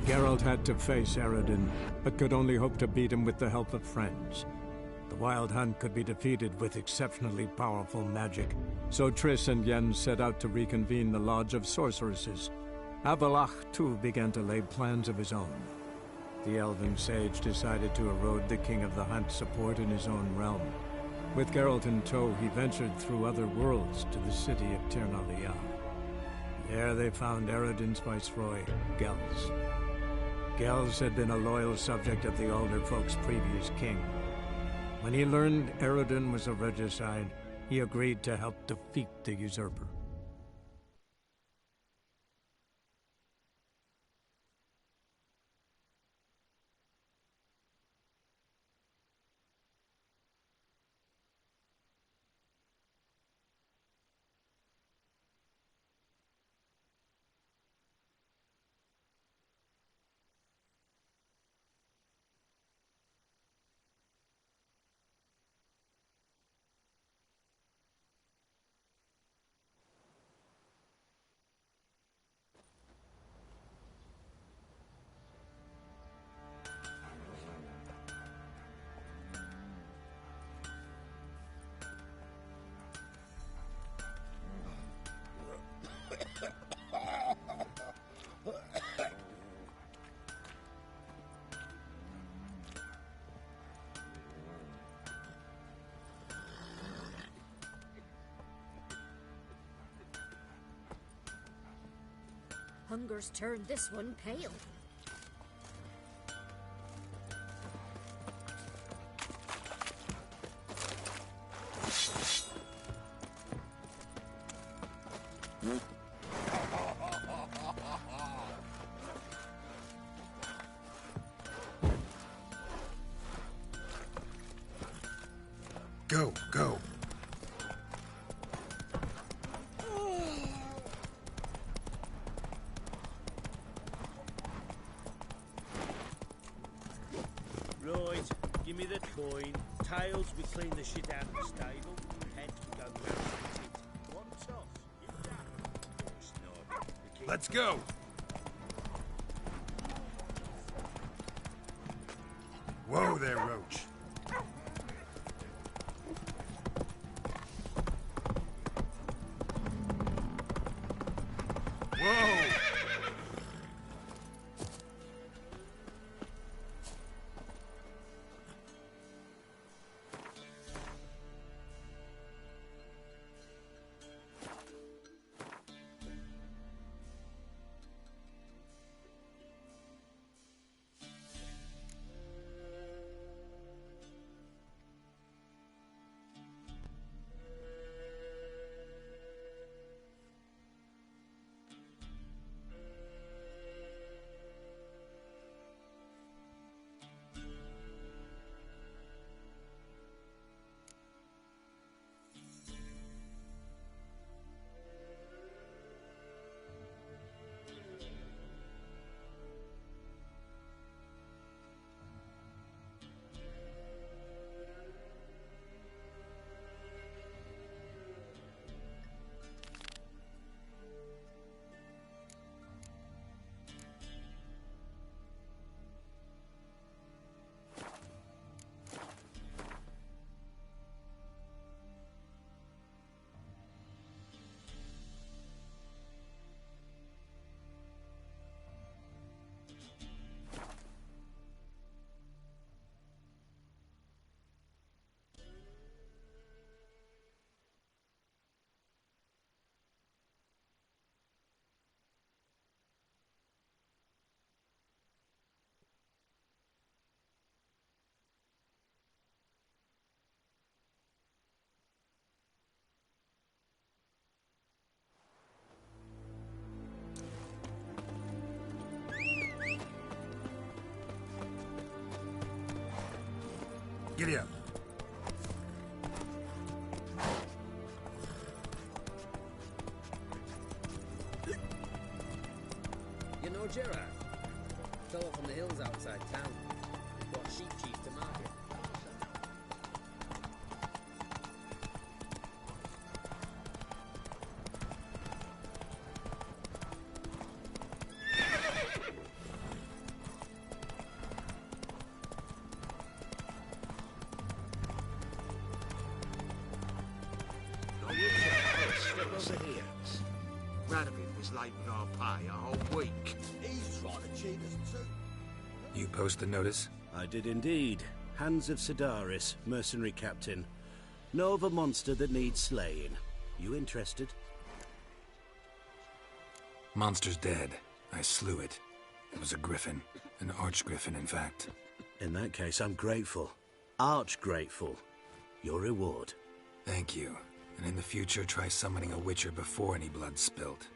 Geralt had to face Eredin, but could only hope to beat him with the help of friends. The Wild Hunt could be defeated with exceptionally powerful magic, so Triss and Yen set out to reconvene the Lodge of Sorceresses. Avallac'h, too, began to lay plans of his own. The elven sage decided to erode the King of the Hunt's support in his own realm. With Geralt in tow, he ventured through other worlds to the city of Tir na There they found Eredin's viceroy, Gels. Gels had been a loyal subject of the Alder Folk's previous king. When he learned Eredin was a regicide, he agreed to help defeat the usurper. Hunger's turned this one pale. Go, go. Right, give me the coin. Tails, we clean the shit out of the stable. Heads, we go round the pit. One toss. Give that. Poor snob. Let's go. Whoa there, Roach. Whoa! Giddy up. You know Gerard? Fellow from the hills outside town. Brought sheep cheese to market. rat of him was late with our pay a whole week. He's trying to cheat us too. You post the notice? I did indeed. Hands of Sedaris, mercenary captain. Know of a monster that needs slaying. You interested? Monster's dead. I slew it. It was a griffin. An archgriffin, in fact. In that case, I'm grateful. Arch grateful. Your reward. Thank you. And in the future, try summoning a witcher before any blood's spilt.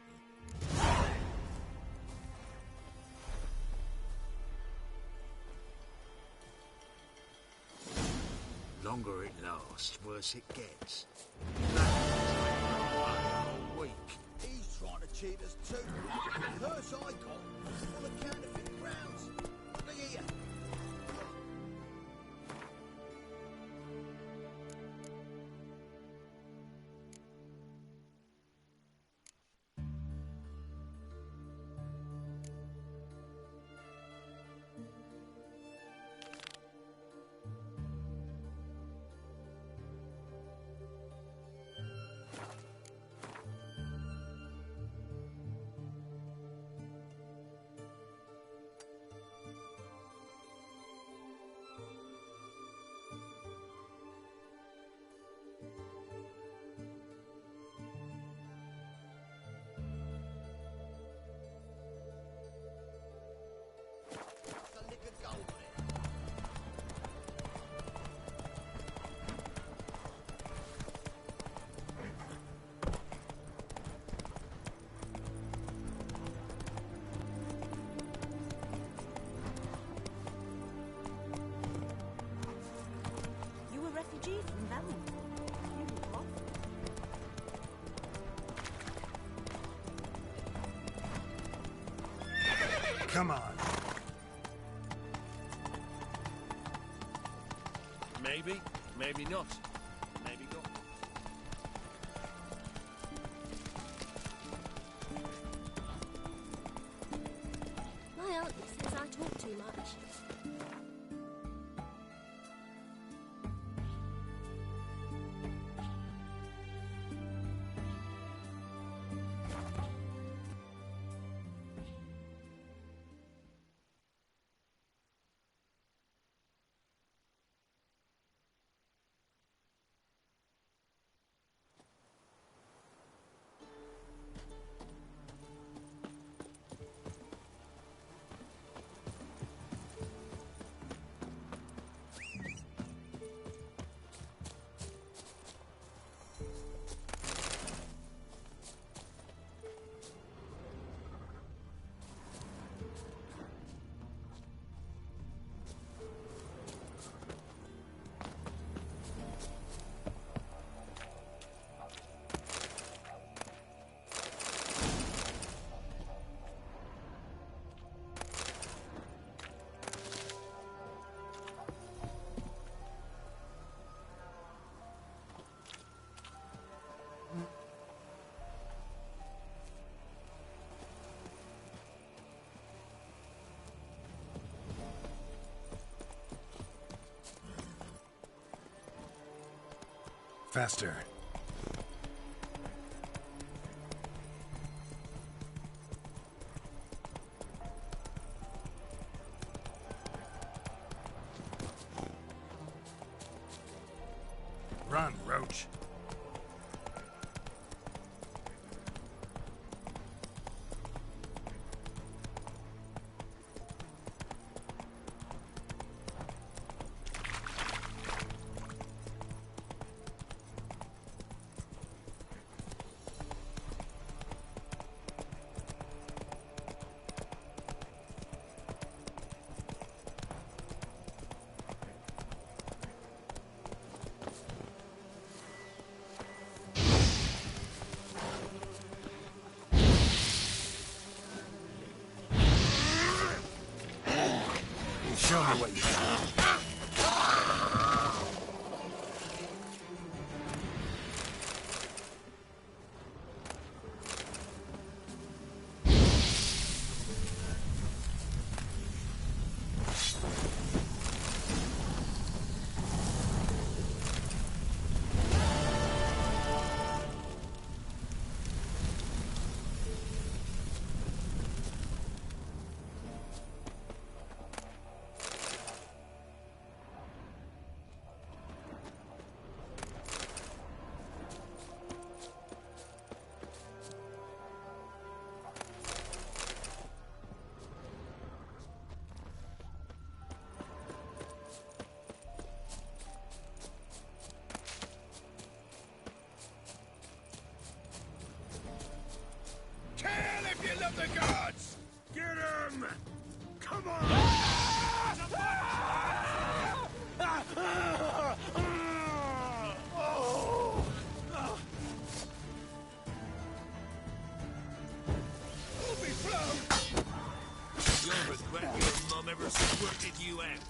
Longer it lasts, worse it gets. Rat of him was late with our pay a whole week. He's trying to cheat us too. The purse I got was full of counterfeit crowns. Look here. You a refugee from Velen? You look off. Come on. Maybe, maybe not. Maybe not. My auntie says I talk too much. Faster. Run, Roach. Show me what you got. up the guards! Get him! Come on! Hold me, Flo! You'll regret your mum ever squirted you out.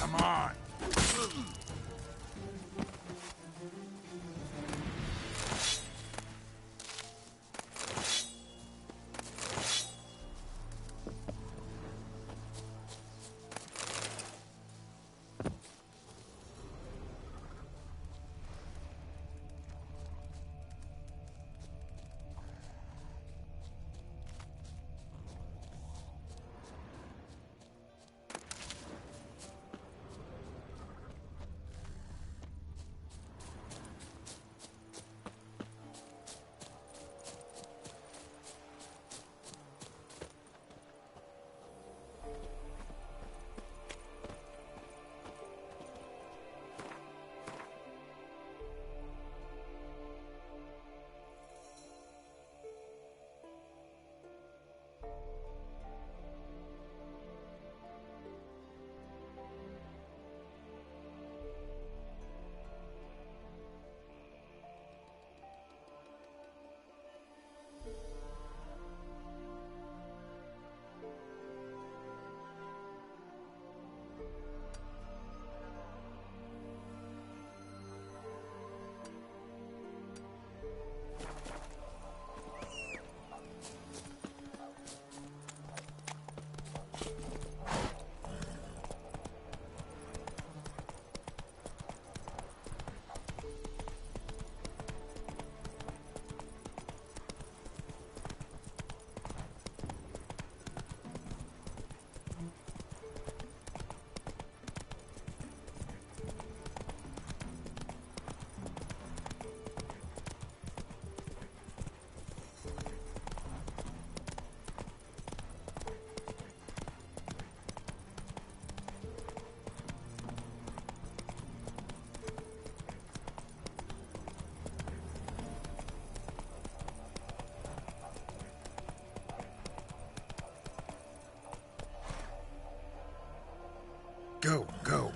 Come on! Go, go.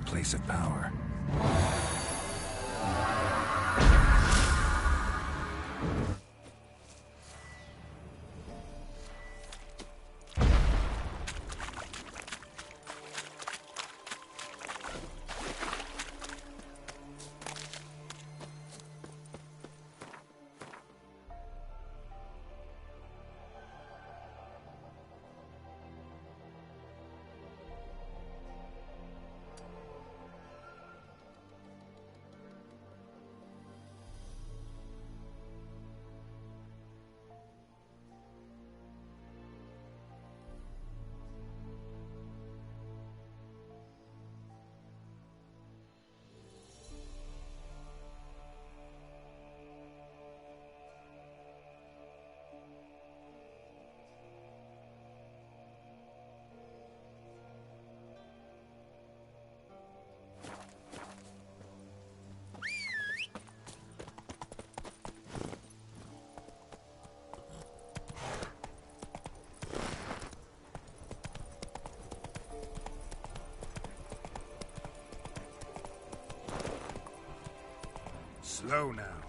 Place of power. Slow now.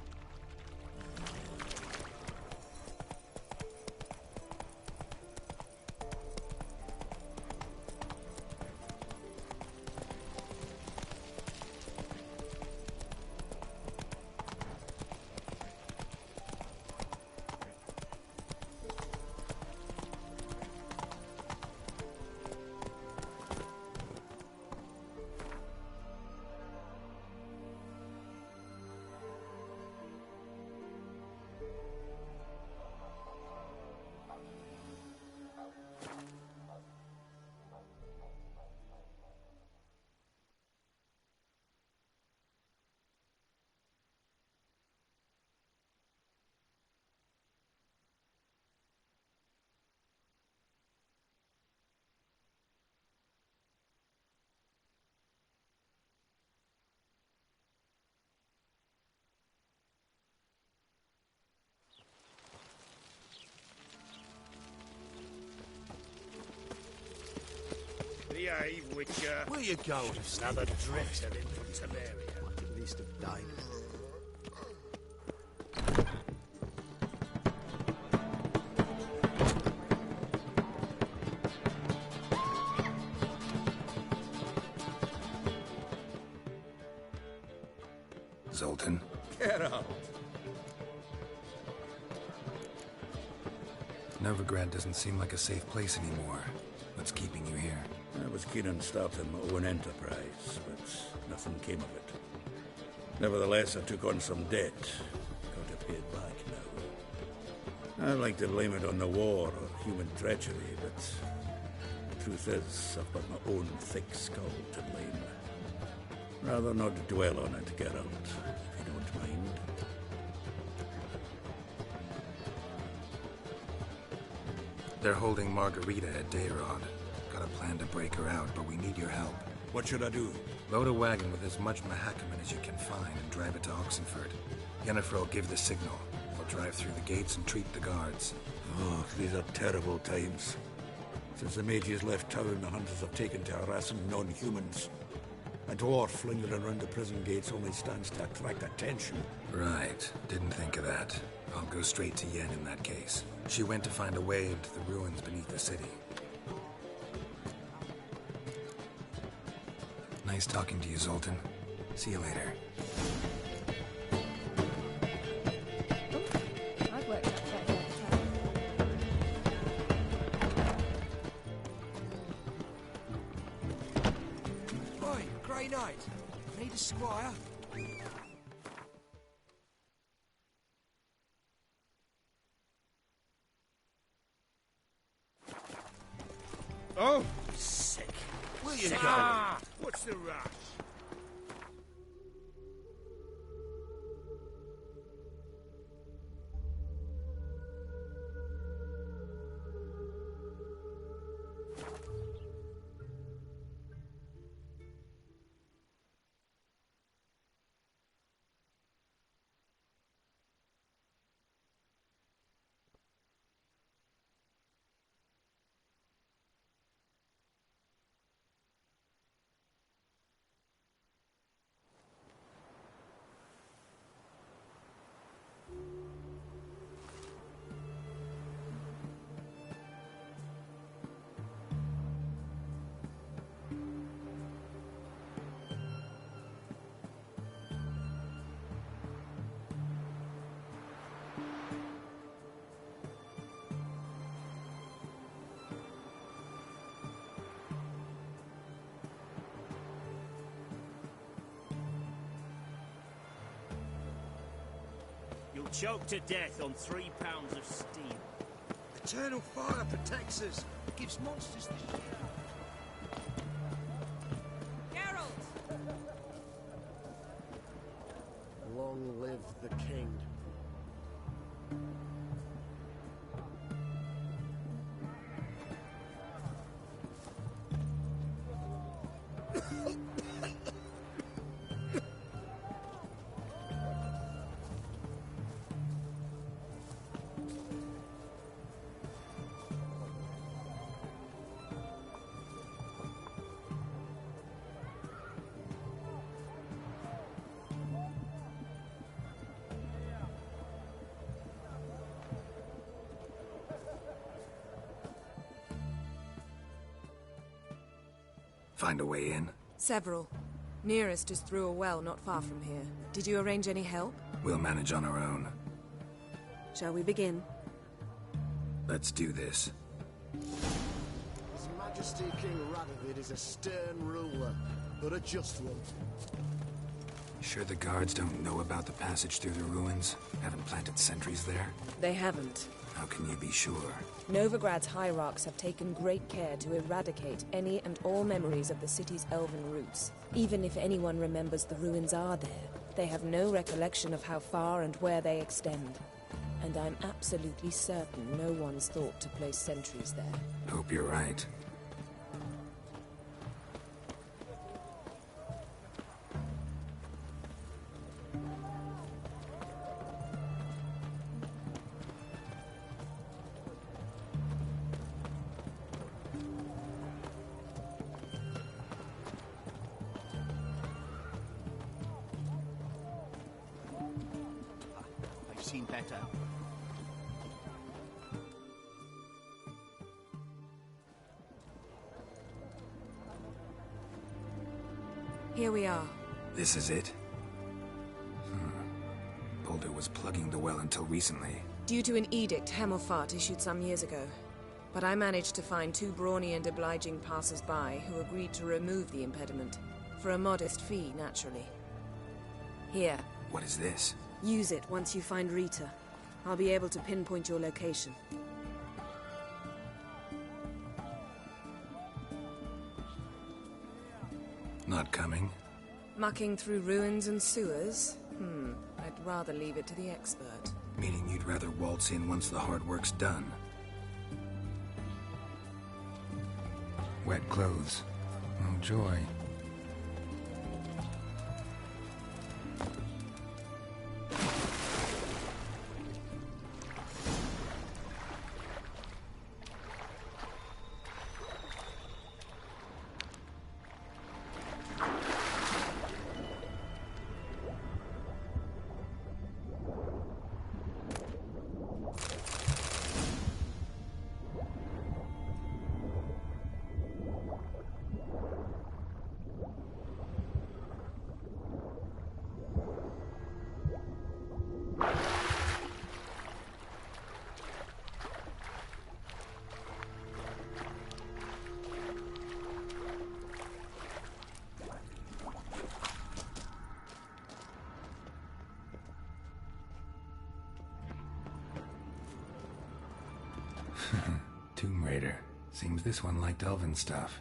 behave, Witcher. Where you going? Another drift of him from Temeria. At least of died. Zoltan? Geralt. Novigrad doesn't seem like a safe place anymore. What's keeping you here? I was keen on starting my own enterprise, but nothing came of it. Nevertheless, I took on some debt. Got to pay it back now. I'd like to blame it on the war or human treachery, but the truth is, I've got my own thick skull to blame. Rather not dwell on it, Geralt, if you don't mind. They're holding Margarita at Dayrod. Got a plan to break her out, but we need your help. What should I do? Load a wagon with as much Mahakaman as you can find and drive it to Oxenford. Yennifer will give the signal. We'll drive through the gates and treat the guards. Oh, these are terrible times. Since the mages left town, the hunters have taken to harassing non-humans. A dwarf lingering around the prison gates only stands to attract attention. Right. Didn't think of that. I'll go straight to Yen in that case. She went to find a way into the ruins beneath the city. Nice talking to you, Zoltan. See you later. I've worked out quite well. Oi, Grey Knight. Need a squire? Oh, sick. Where you Sick. going? Ah, what's the rush? You'll choke to death on 3 pounds of steel. Eternal fire protects us. It gives monsters the Geralt! Long live the king. Find a way in? Several. Nearest is through a well not far from here. Did you arrange any help? We'll manage on our own. Shall we begin? Let's do this. His Majesty King Radovid is a stern ruler, but a just one. Sure the guards don't know about the passage through the ruins? Haven't planted sentries there? They haven't. How can you be sure? Novigrad's hierarchs have taken great care to eradicate any and all memories of the city's elven roots. Even if anyone remembers the ruins are there, they have no recollection of how far and where they extend. And I'm absolutely certain no one's thought to place sentries there. Hope you're right. seen better. Here we are. This is it? Boulder was plugging the well until recently. Due to an edict Hemmelfart issued some years ago. But I managed to find 2 brawny and obliging passers-by who agreed to remove the impediment. For a modest fee, naturally. Here. What is this? Use it once you find Rita. I'll be able to pinpoint your location. Not coming? Mucking through ruins and sewers? I'd rather leave it to the expert. Meaning you'd rather waltz in once the hard work's done. Wet clothes. Oh, joy. Tomb Raider. Seems this one liked elven stuff.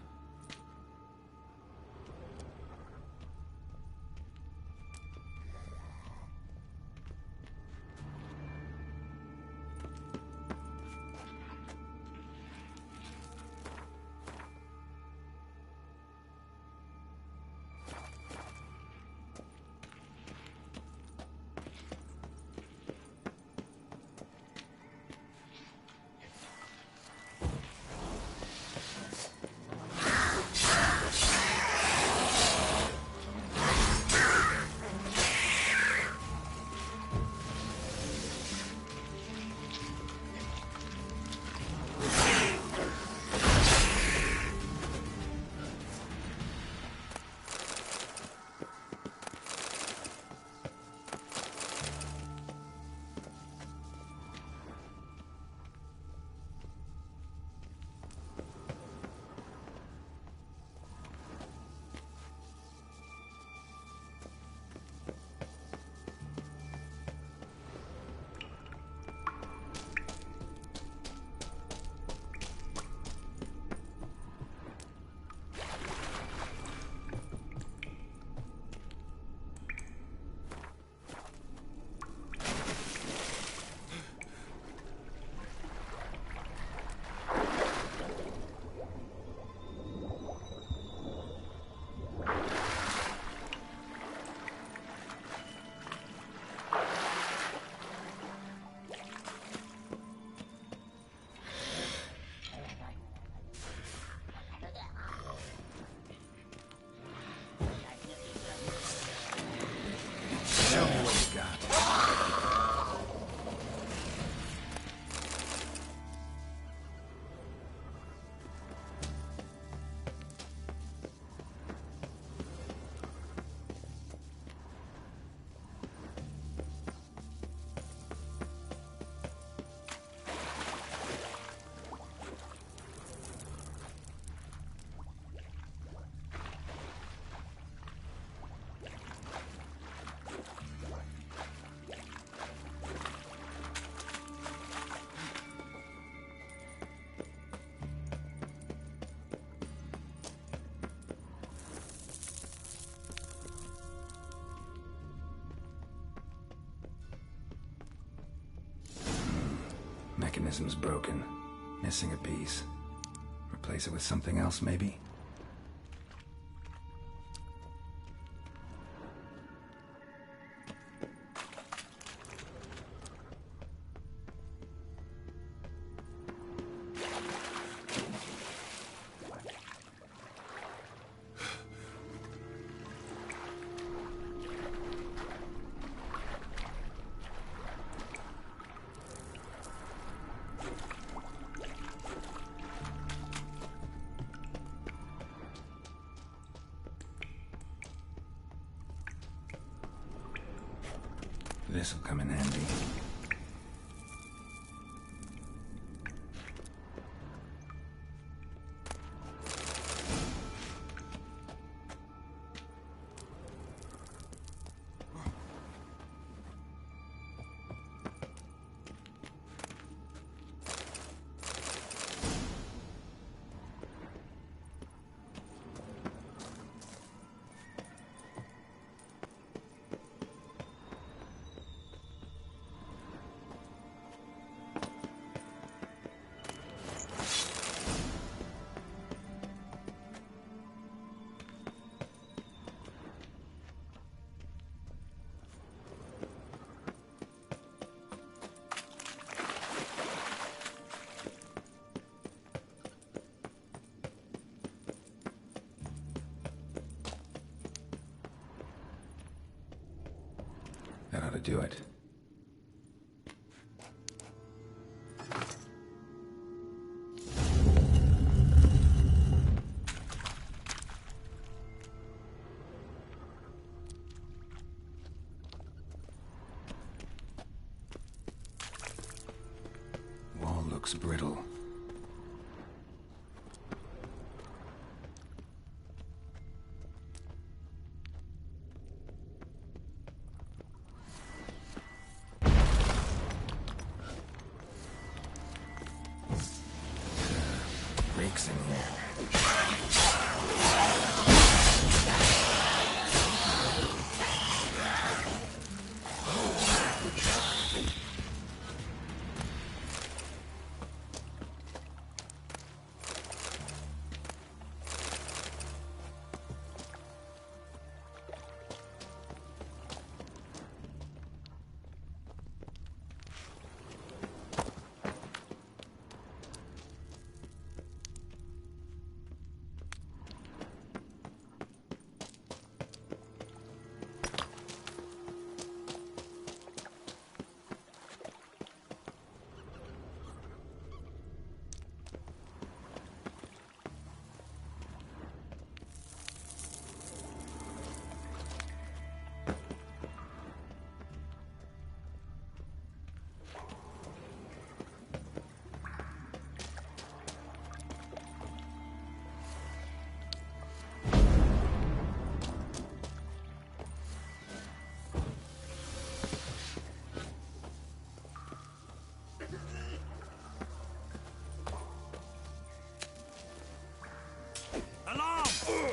Show me what you got. Mechanism's broken. Missing a piece. Replace it with something else, maybe? This'll come in handy. That ought to do it. Wall looks brittle. Breaks in here.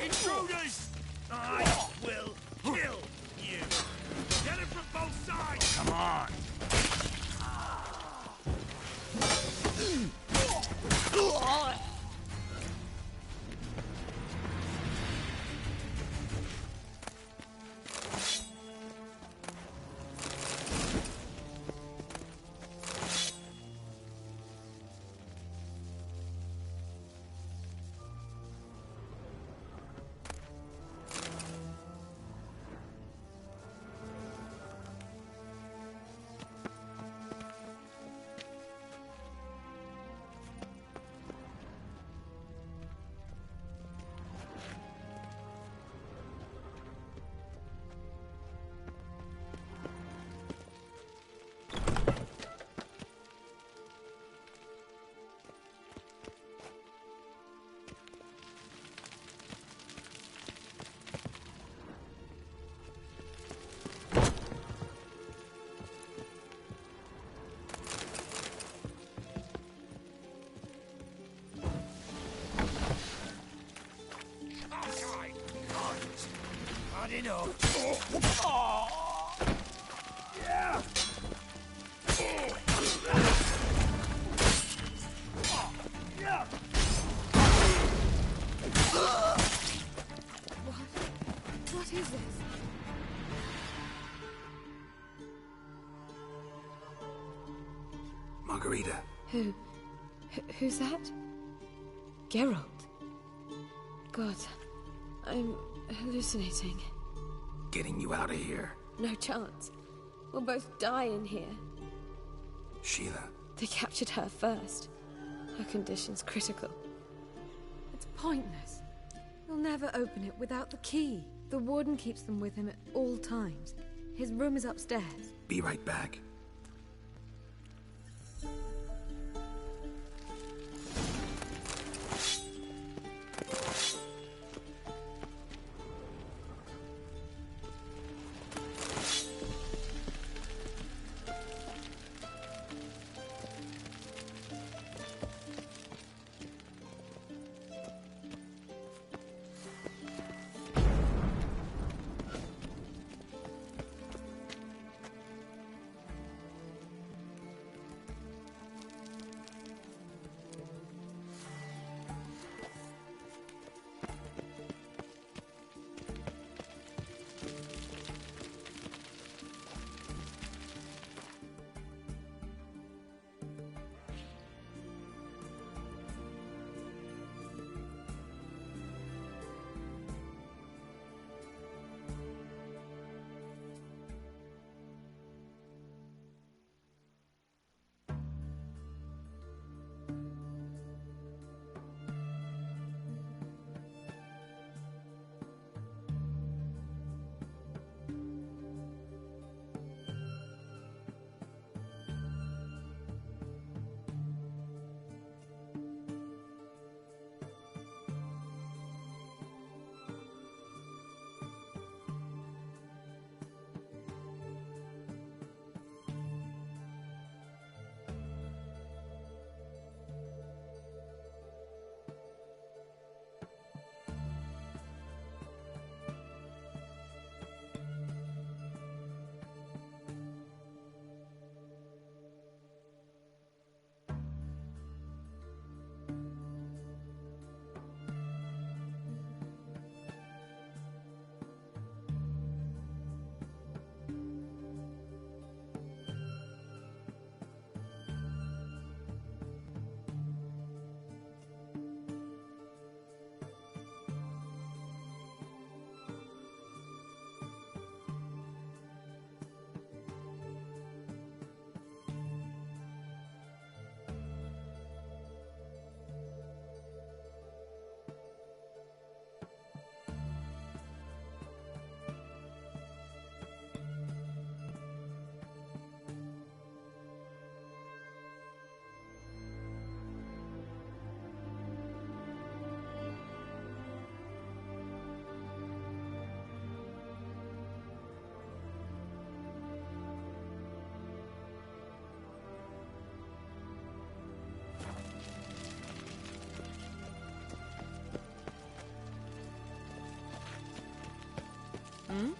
Intruders! I will kill you! Get it from both sides! Come on! Yeah. What is this? Margarita. Who's that? Geralt. God, I'm hallucinating. Getting you out of here. No chance. We'll both die in here. Sheila. They captured her first. Her condition's critical. It's pointless. He'll never open it without the key. The warden keeps them with him at all times. His room is upstairs. Be right back. Hmm?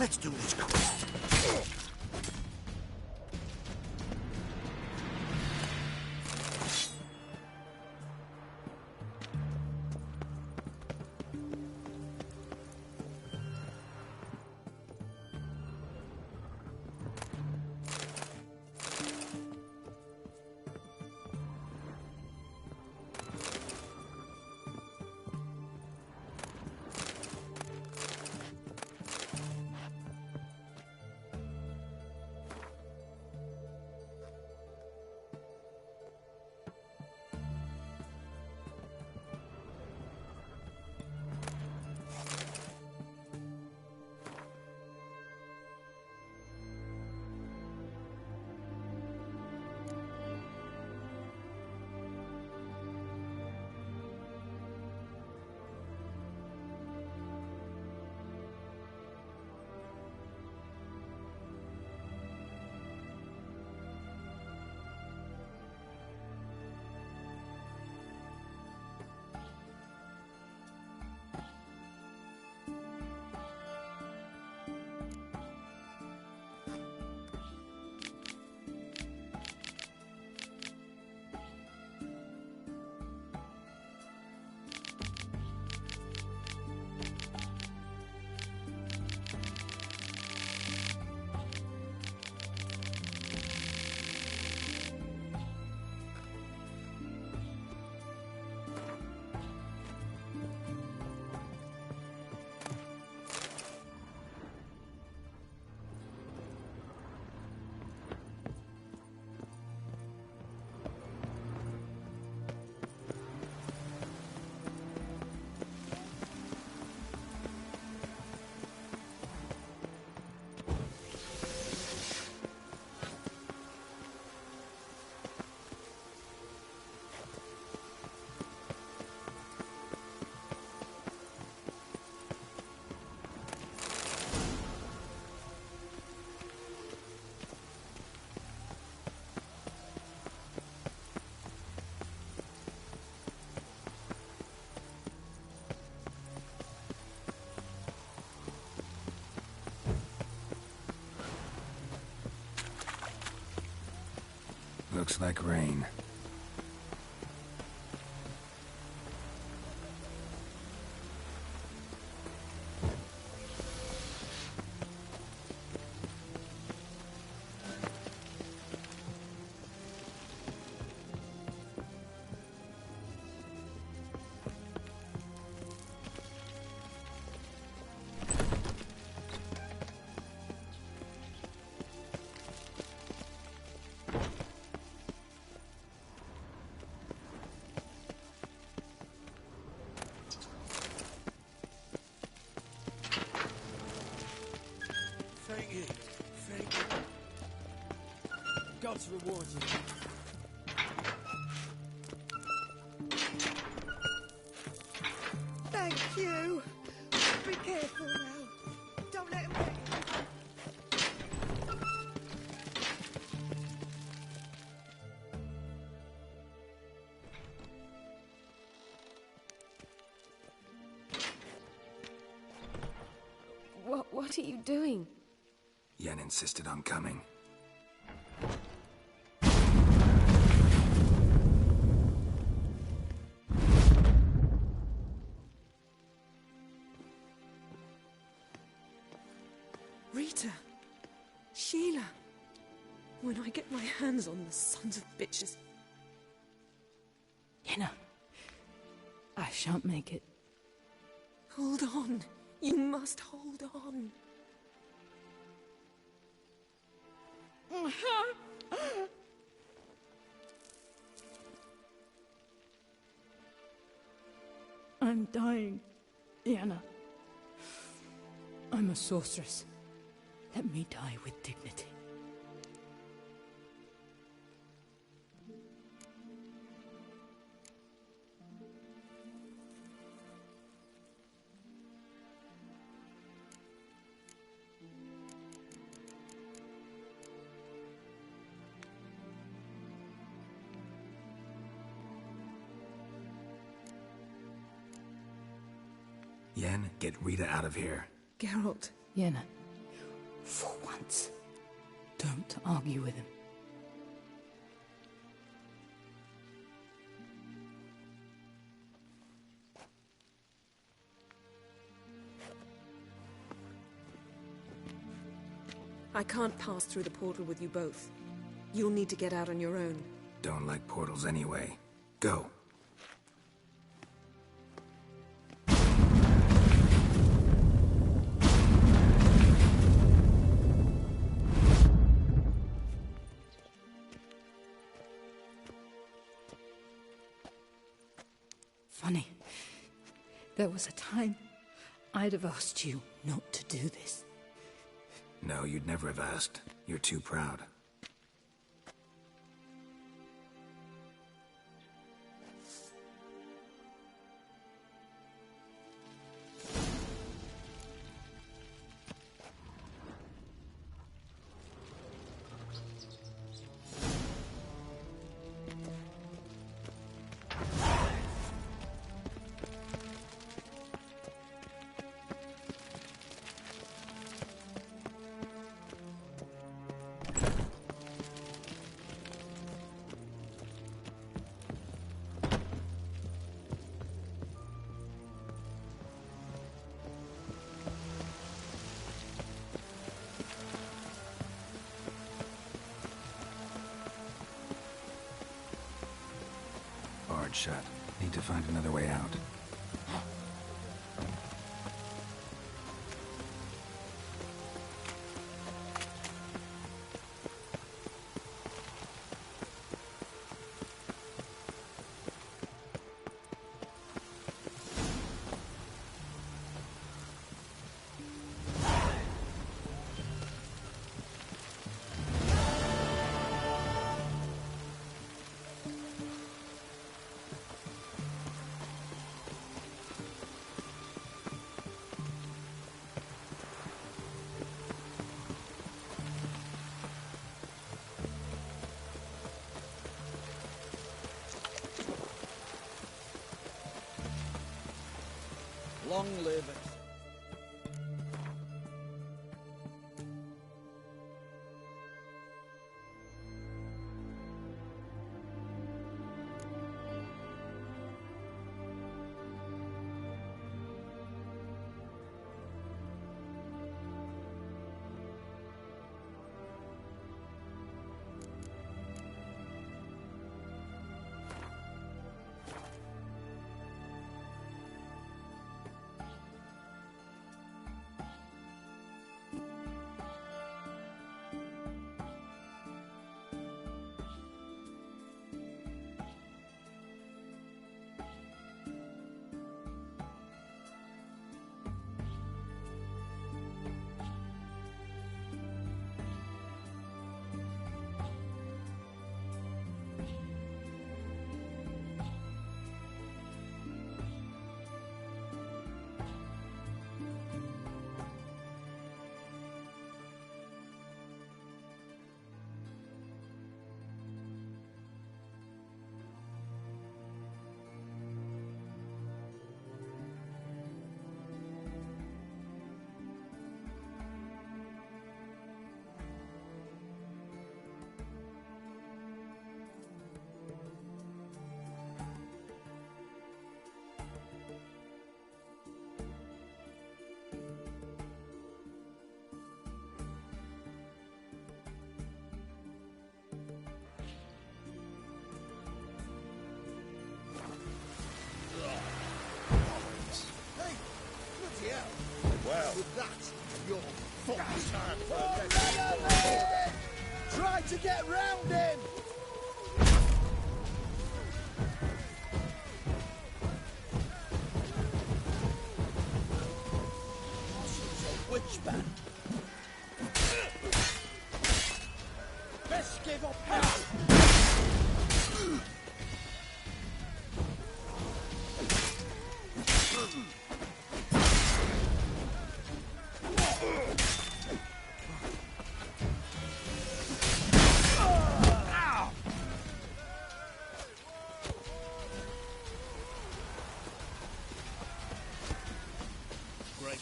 Let's do this quick. Looks like rain. Thank you. Thank you. God's reward you. Thank you. Be careful now. Don't let him get you. What are you doing? Yen insisted on coming. Rita. Sheila. When I get my hands on the sons of bitches. Yenna. I shan't make it. Hold on. You must hold on. I'm dying, Yenna. I'm a sorceress. Let me die with dignity. Yen, get Rita out of here. Geralt. Yenna, For once, don't argue with him. I can't pass through the portal with you both. You'll need to get out on your own. Don't like portals anyway. Go. Funny. There was a time I'd have asked you not to do this. No, you'd never have asked. You're too proud. Barred shut. Need to find another way out. Long live it. Well, with that, you're fucked. Time for a next. Try to get round him! Witch man. Best give up now.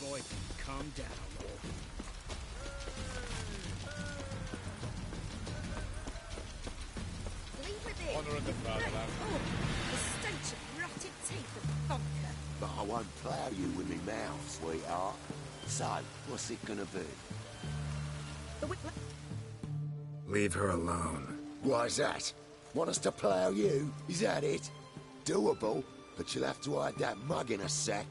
Boy, calm down. honour of the fatherland. Oh, the stench of rotted teeth and vodka. But I won't plough you with me mouth, sweetheart. So, what's it gonna be? Leave her alone. Why's that? Want us to plough you? Is that it? Doable, but you'll have to hide that mug in a sec.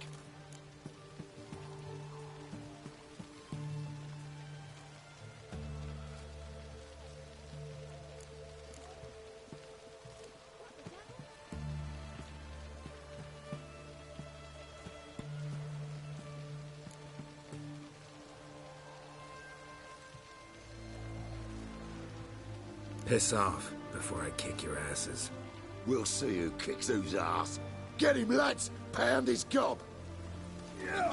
Piss off before I kick your asses. We'll see who kicks whose ass. Get him, lads! Pound his gob! Yeah.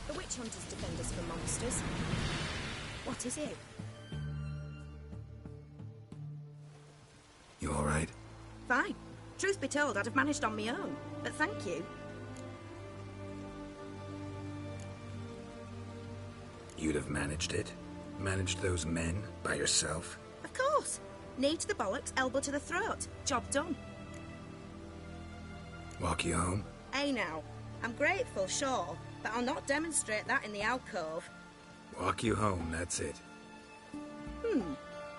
The witch hunters defend us from monsters. What is it? You alright? Fine. Truth be told, I'd have managed on my own. But thank you. You'd have managed it? Managed those men by yourself? Of course. Knee to the bollocks, elbow to the throat. Job done. Walk you home? Hey now. I'm grateful, sure, but I'll not demonstrate that in the alcove. Walk you home, that's it.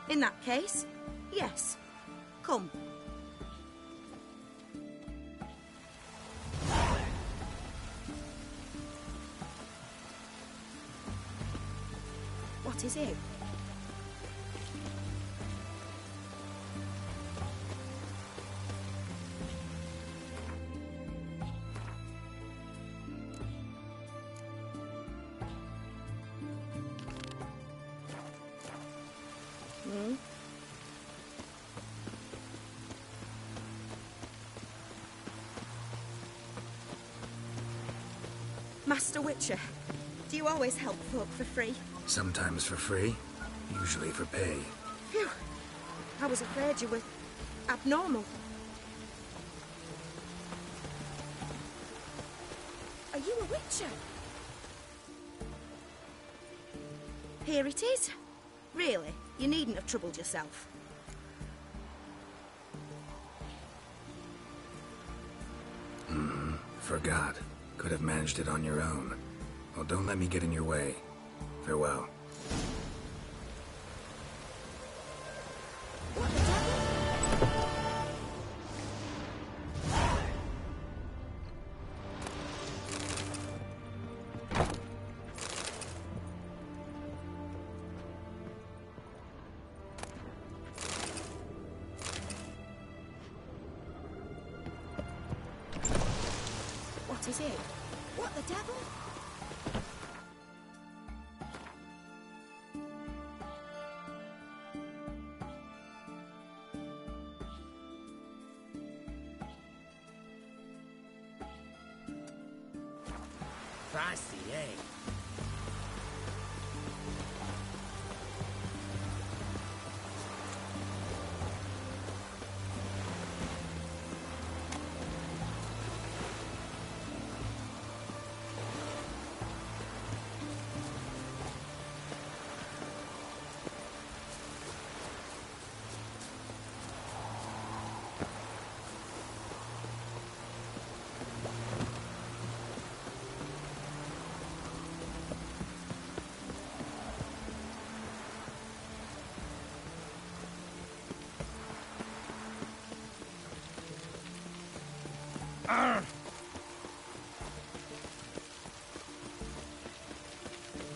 In that case, yes. Come. What is it? Master Witcher, do you always help folk for free? Sometimes for free, usually for pay. Phew. I was afraid you were abnormal. Are you a Witcher? Here it is. Really, you needn't have troubled yourself. Forgot. Could have managed it on your own. Well, don't let me get in your way. Farewell. What the devil? What is it? What the devil? Feisty, eh?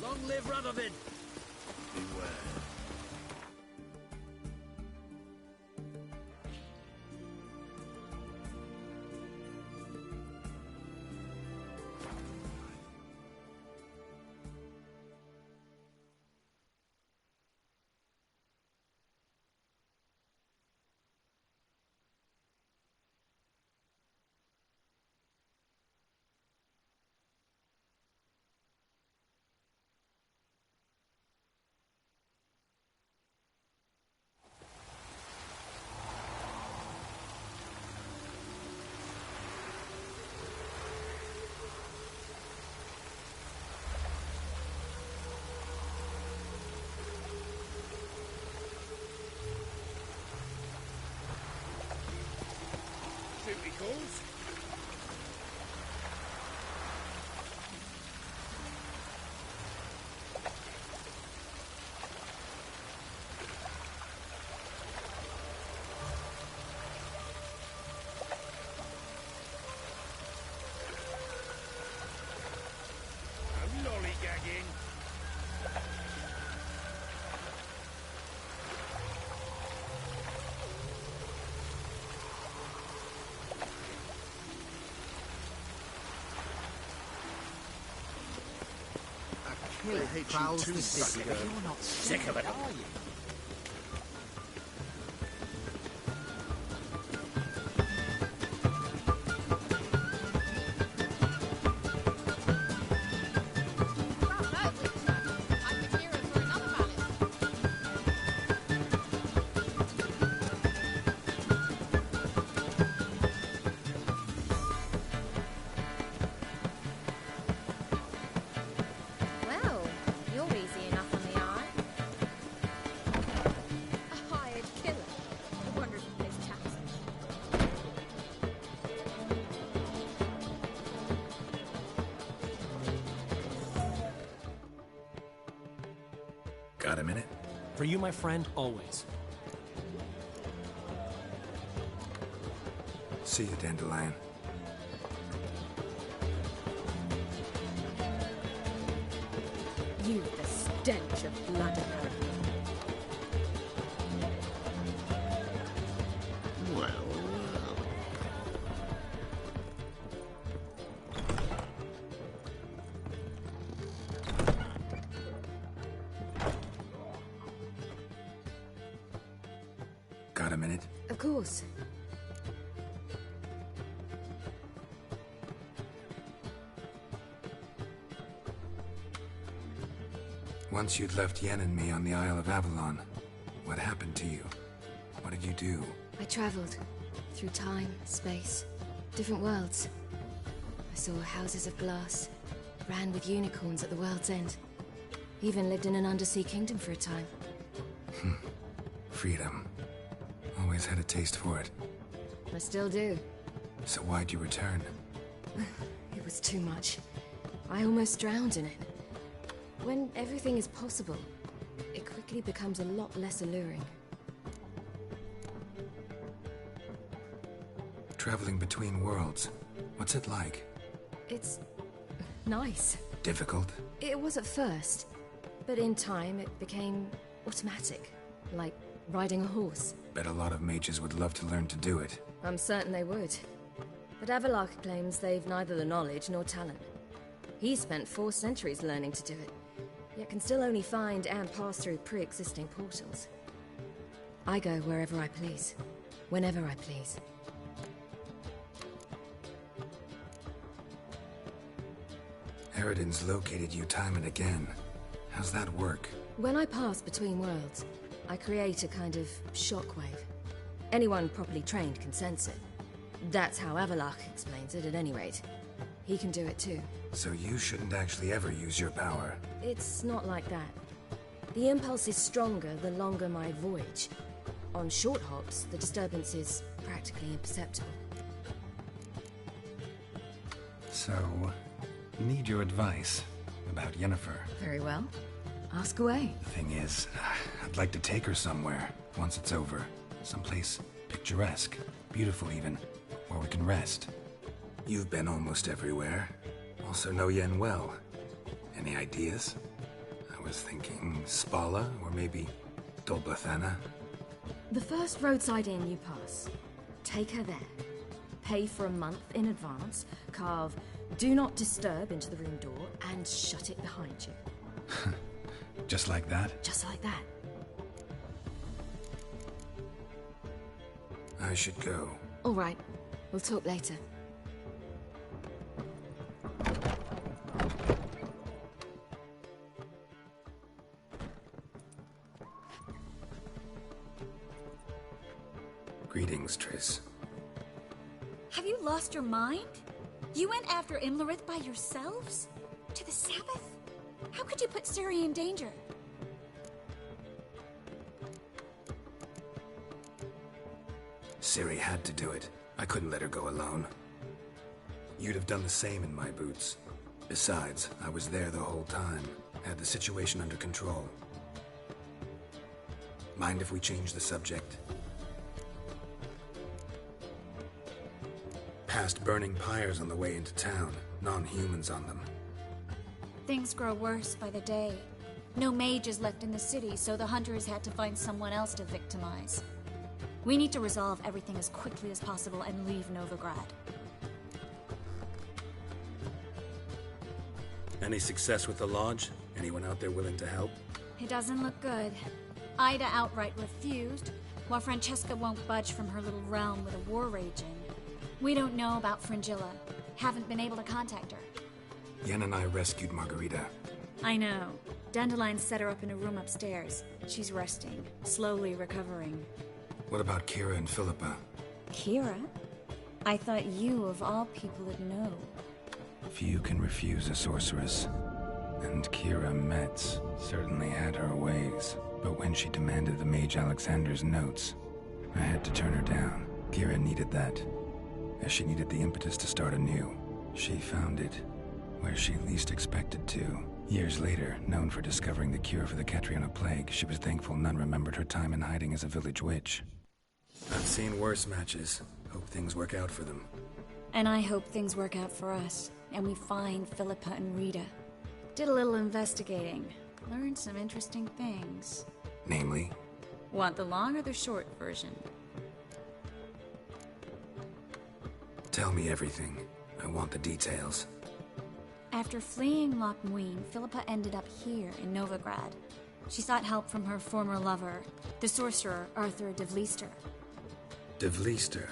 Long live Radovid! Beware. creep prowls the city. You're not sick of it, are you? Well, you're easy enough on the eye. A hired killer. I wonder if he pays taxes. Got a minute? For you, my friend, always. See you, Dandelion. You've the stench of blood in her. Well, Got a minute? Of course. Once you'd left Yen and me on the Isle of Avalon, what happened to you? What did you do? I traveled through time, space, different worlds. I saw houses of glass, ran with unicorns at the world's end. Even lived in an undersea kingdom for a time. Freedom. Always had a taste for it. I still do. So why'd you return? It was too much. I almost drowned in it. When everything is possible, it quickly becomes a lot less alluring. Traveling between worlds. What's it like? It's nice. Difficult? It was at first, but in time it became automatic, like riding a horse. Bet a lot of mages would love to learn to do it. I'm certain they would. But Avalok claims they've neither the knowledge nor talent. He spent 4 centuries learning to do it, yet can still only find and pass through pre-existing portals. I go wherever I please, whenever I please. Eridan's located you time and again. How's that work? When I pass between worlds, I create a kind of shockwave. Anyone properly trained can sense it. That's how Avalok explains it, at any rate. He can do it too. So you shouldn't actually ever use your power. It's not like that. The impulse is stronger the longer my voyage. On short hops, the disturbance is practically imperceptible. So, need your advice about Yennifer. Very well. Ask away. The thing is, I'd like to take her somewhere once it's over. Someplace picturesque, beautiful even, where we can rest. You've been almost everywhere. Also know Yen well. Any ideas? I was thinking Spala, or maybe Dolbathana. The first roadside inn you pass. Take her there. Pay for a month in advance, carve "Do Not Disturb" into the room door, and shut it behind you. Just like that? Just like that. I should go. All right. We'll talk later. Greetings, Triss. Have you lost your mind? You went after Imlerith by yourselves? To the Sabbath? How could you put Ciri in danger? Ciri had to do it. I couldn't let her go alone. You'd have done the same in my boots. Besides, I was there the whole time. Had the situation under control. Mind if we change the subject? Past burning pyres on the way into town. Non-humans on them. Things grow worse by the day. No mages left in the city, so the hunters had to find someone else to victimize. We need to resolve everything as quickly as possible and leave Novigrad. Any success with the lodge? Anyone out there willing to help? It doesn't look good. Ida outright refused, while Francesca won't budge from her little realm with a war raging. We don't know about Fringilla. Haven't been able to contact her. Yen and I rescued Margarita. I know. Dandelion set her up in a room upstairs. She's resting, slowly recovering. What about Kira and Philippa? Kira? I thought you, of all people, would know. Few can refuse a sorceress. And Kira Metz certainly had her ways. But when she demanded the Mage Alexander's notes, I had to turn her down. Kira needed that, as she needed the impetus to start anew. She found it where she least expected to. Years later, known for discovering the cure for the Catriona plague, she was thankful none remembered her time in hiding as a village witch. I've seen worse matches. Hope things work out for them. And I hope things work out for us, and we find Philippa and Rita. Did a little investigating. Learned some interesting things. Namely? Want the long or the short version? Tell me everything. I want the details. After fleeing Loch Muin, Philippa ended up here in Novigrad. She sought help from her former lover, the sorcerer Arthur de Vliester. De Vliester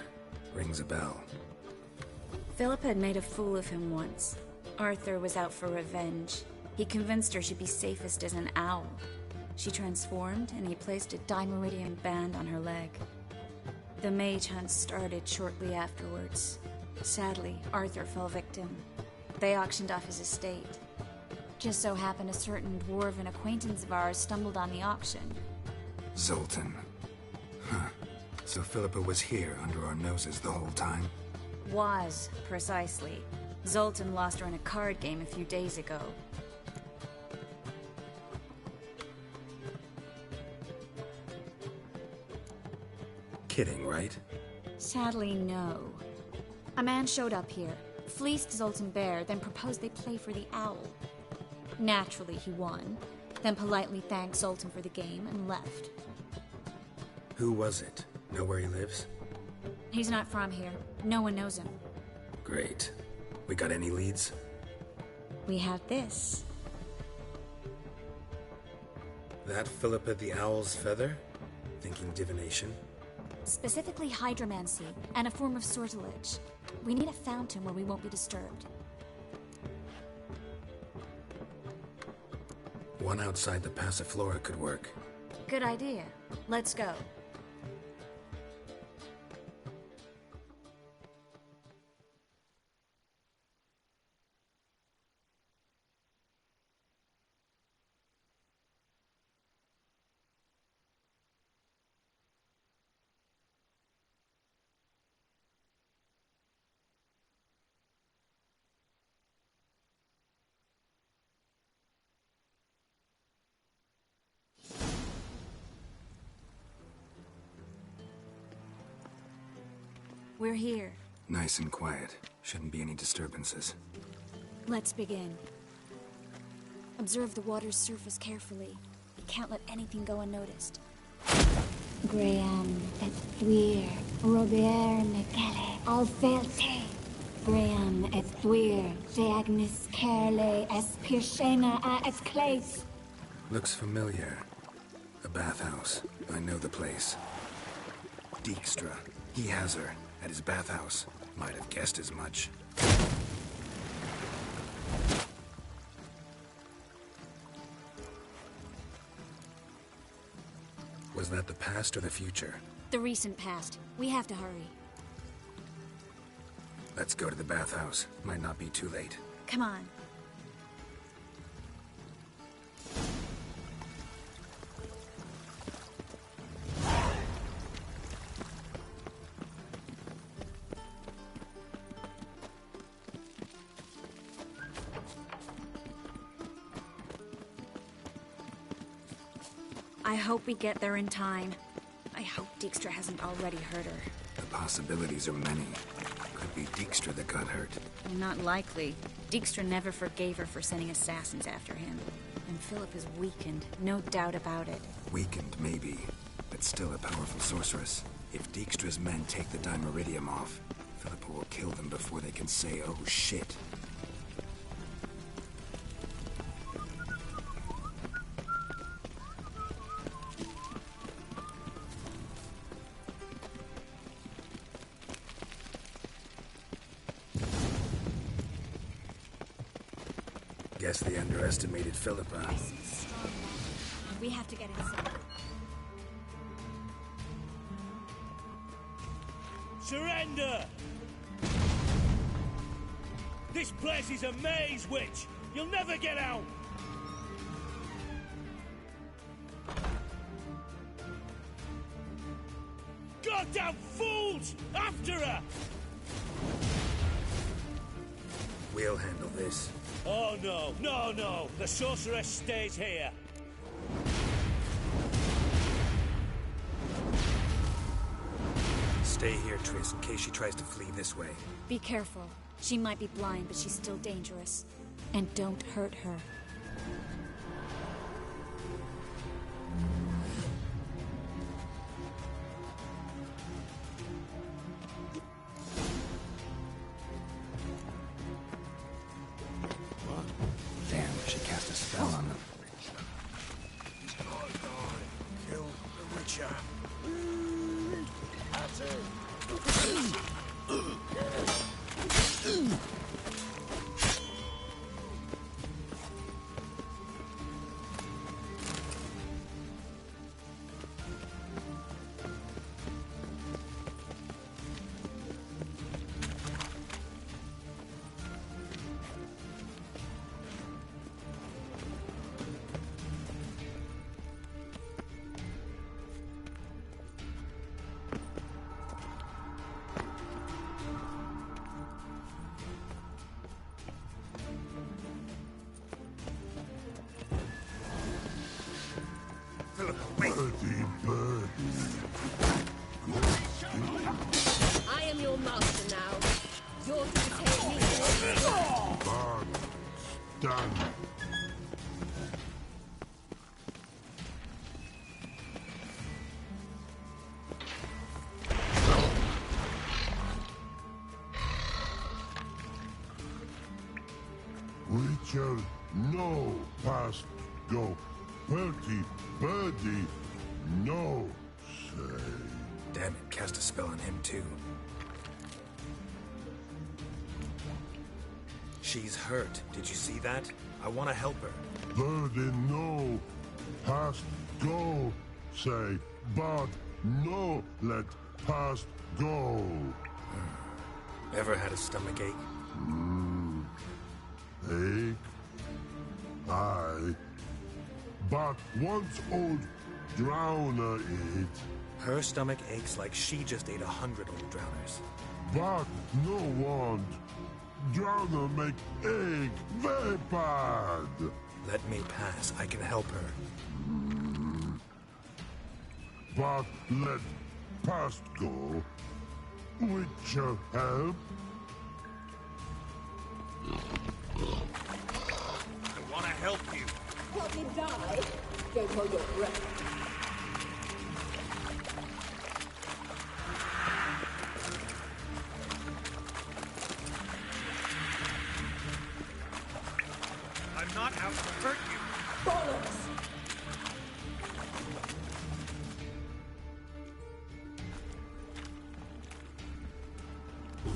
rings a bell. Philippa had made a fool of him once. Arthur was out for revenge. He convinced her she'd be safest as an owl. She transformed, and he placed a Dimeridian band on her leg. The mage hunt started shortly afterwards. Sadly, Arthur fell victim. They auctioned off his estate. Just so happened a certain dwarven acquaintance of ours stumbled on the auction. Zoltan. Huh. So Philippa was here under our noses the whole time? Was, precisely. Zoltan lost her in a card game a few days ago. Kidding, right? Sadly, no. A man showed up here, fleeced Zoltan bare, then proposed they play for the owl. Naturally, he won, then politely thanked Zoltan for the game and left. Who was it? Know where he lives? He's not from here. No one knows him. Great. We got any leads? We have this. That Philippa the Owl's feather? Thinking divination? Specifically hydromancy, and a form of sortilege. We need a fountain where we won't be disturbed. One outside the Passiflora could work. Good idea. Let's go. We're here. Nice and quiet. Shouldn't be any disturbances. Let's begin. Observe the water's surface carefully. We can't let anything go unnoticed. Graham et thuir, Robert Mekele, Alfelte. Graham et thuir, de Agnes Kerle, es Pirshena a es Clace. Looks familiar. A bathhouse. I know the place. Dijkstra. He has her. At his bathhouse. Might have guessed as much. Was that the past or the future? The recent past. We have to hurry. Let's go to the bathhouse. Might not be too late. Come on. I hope we get there in time. I hope Dijkstra hasn't already hurt her. The possibilities are many. Could be Dijkstra that got hurt. Not likely. Dijkstra never forgave her for sending assassins after him. And Philip is weakened, no doubt about it. Weakened, maybe. But still a powerful sorceress. If Dijkstra's men take the Dimeridium off, Philippa will kill them before they can say, oh shit. guess they underestimated Philippa. Triss is strong. We have to get inside. Surrender! This place is a maze, witch! You'll never get out! Goddamn fools! After her! We'll handle this. Oh no, no, no! The sorceress stays here! Stay here, Triss, in case she tries to flee this way. Be careful. She might be blind, but she's still dangerous. And don't hurt her. Damn, she cast a spell on them. Kill the Witcher. I am your master now. You're to take me to Done. Witcher, no past go. Bertie, birdie, no say. Damn it, cast a spell on him too. She's hurt. Did you see that? I want to help her. Birdie, no past go say. But no let past go. Ever had a stomach ache? Ache? Aye. But once old drowner eat. Her stomach aches like she just ate 100 old drowners. But no want. Drowner make egg very bad. Let me pass. I can help her. But let past go. Witcher help. I want to help you. help me die. Don't hold your breath. I'm not out to hurt you. Bollocks!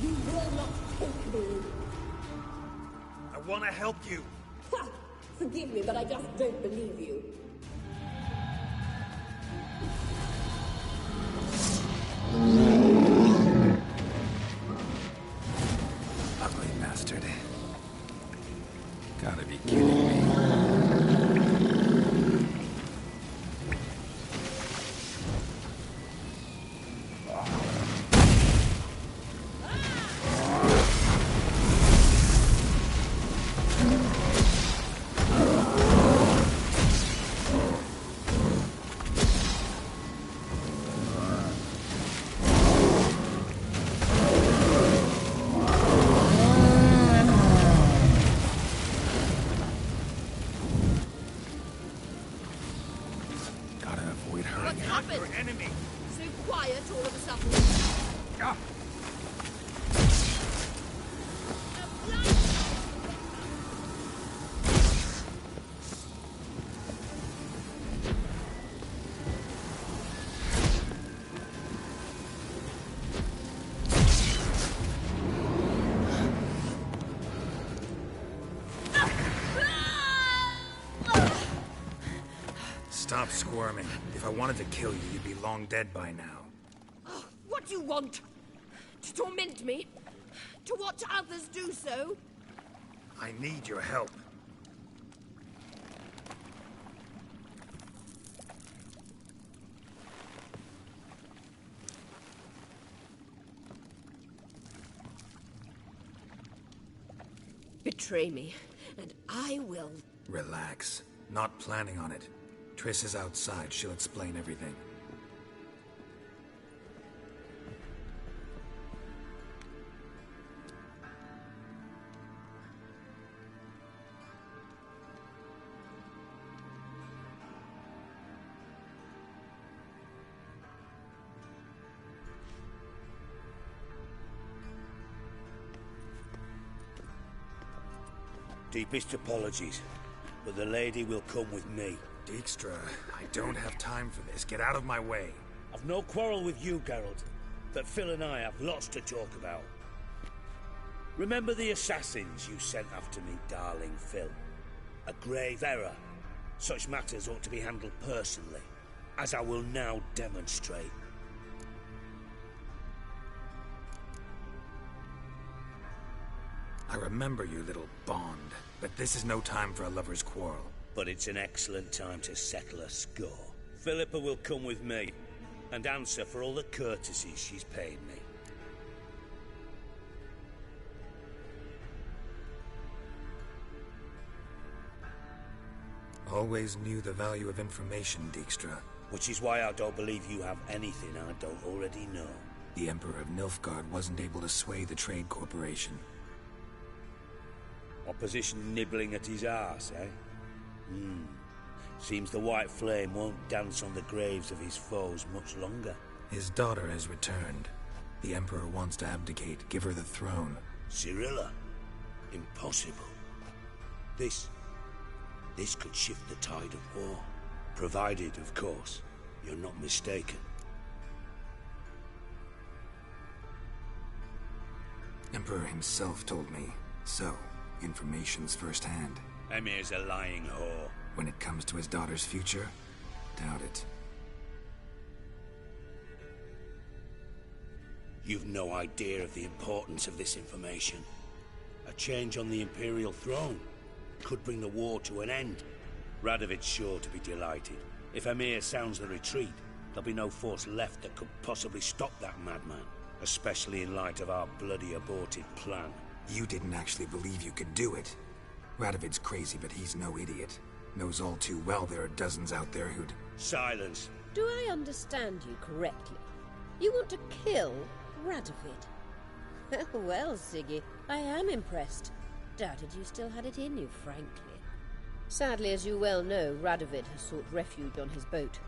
You will not take me. I want to help you. Ha! Forgive me, but I just don't believe you. Ugly bastard. Gotta be kidding me. What happened? Your enemy. So quiet all of a sudden. Ah. Stop squirming. If I wanted to kill you, you'd be long dead by now. Oh, what do you want? To torment me? To watch others do so? I need your help. Betray me, and I will. Relax. Not planning on it. Triss is outside. She'll explain everything. Deepest apologies, but the lady will come with me. Dijkstra, I don't have time for this. Get out of my way. I've no quarrel with you, Geralt, but Phil and I have lots to talk about. Remember the assassins you sent after me, darling Phil? A grave error. Such matters ought to be handled personally, as I will now demonstrate. I remember you, little Bond, but this is no time for a lover's quarrel. But it's an excellent time to settle a score. Philippa will come with me, and answer for all the courtesies she's paid me. Always knew the value of information, Dijkstra. Which is why I don't believe you have anything I don't already know. The Emperor of Nilfgaard wasn't able to sway the Trade Corporation. Opposition nibbling at his arse, eh? Seems the White Flame won't dance on the graves of his foes much longer. His daughter has returned. The Emperor wants to abdicate, give her the throne. Cirilla? Impossible. This could shift the tide of war. Provided, of course, you're not mistaken. Emperor himself told me. So, information's firsthand. Emir's a lying whore. When it comes to his daughter's future, doubt it. You've no idea of the importance of this information. A change on the Imperial throne could bring the war to an end. Radovid's sure to be delighted. If Emir sounds the retreat, there'll be no force left that could possibly stop that madman. Especially in light of our bloody aborted plan. You didn't actually believe you could do it. Radovid's crazy, but he's no idiot. Knows all too well there are dozens out there who'd... Silence. Do I understand you correctly? You want to kill Radovid? Well, Siggy, I am impressed. Doubted you still had it in you, frankly. Sadly, as you well know, Radovid has sought refuge on his boat.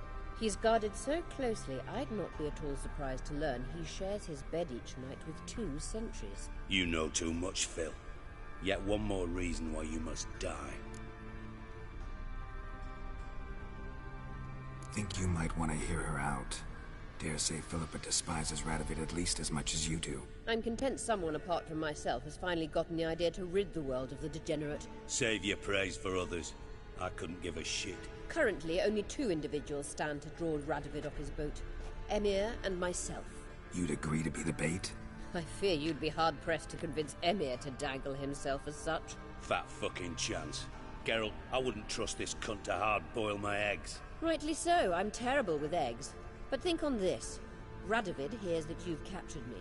He's guarded so closely, I'd not be at all surprised to learn he shares his bed each night with 2 sentries. You know too much, Phil. Yet one more reason why you must die. Think you might want to hear her out. Dare say Philippa despises Radovid at least as much as you do. I'm content someone apart from myself has finally gotten the idea to rid the world of the degenerate. Save your praise for others. I couldn't give a shit. Currently, only 2 individuals stand to draw Radovid off his boat. Emir and myself. You'd agree to be the bait? I fear you'd be hard-pressed to convince Emir to dangle himself as such. Fat fucking chance. Geralt, I wouldn't trust this cunt to hard-boil my eggs. Rightly so, I'm terrible with eggs. But think on this. Radovid hears that you've captured me.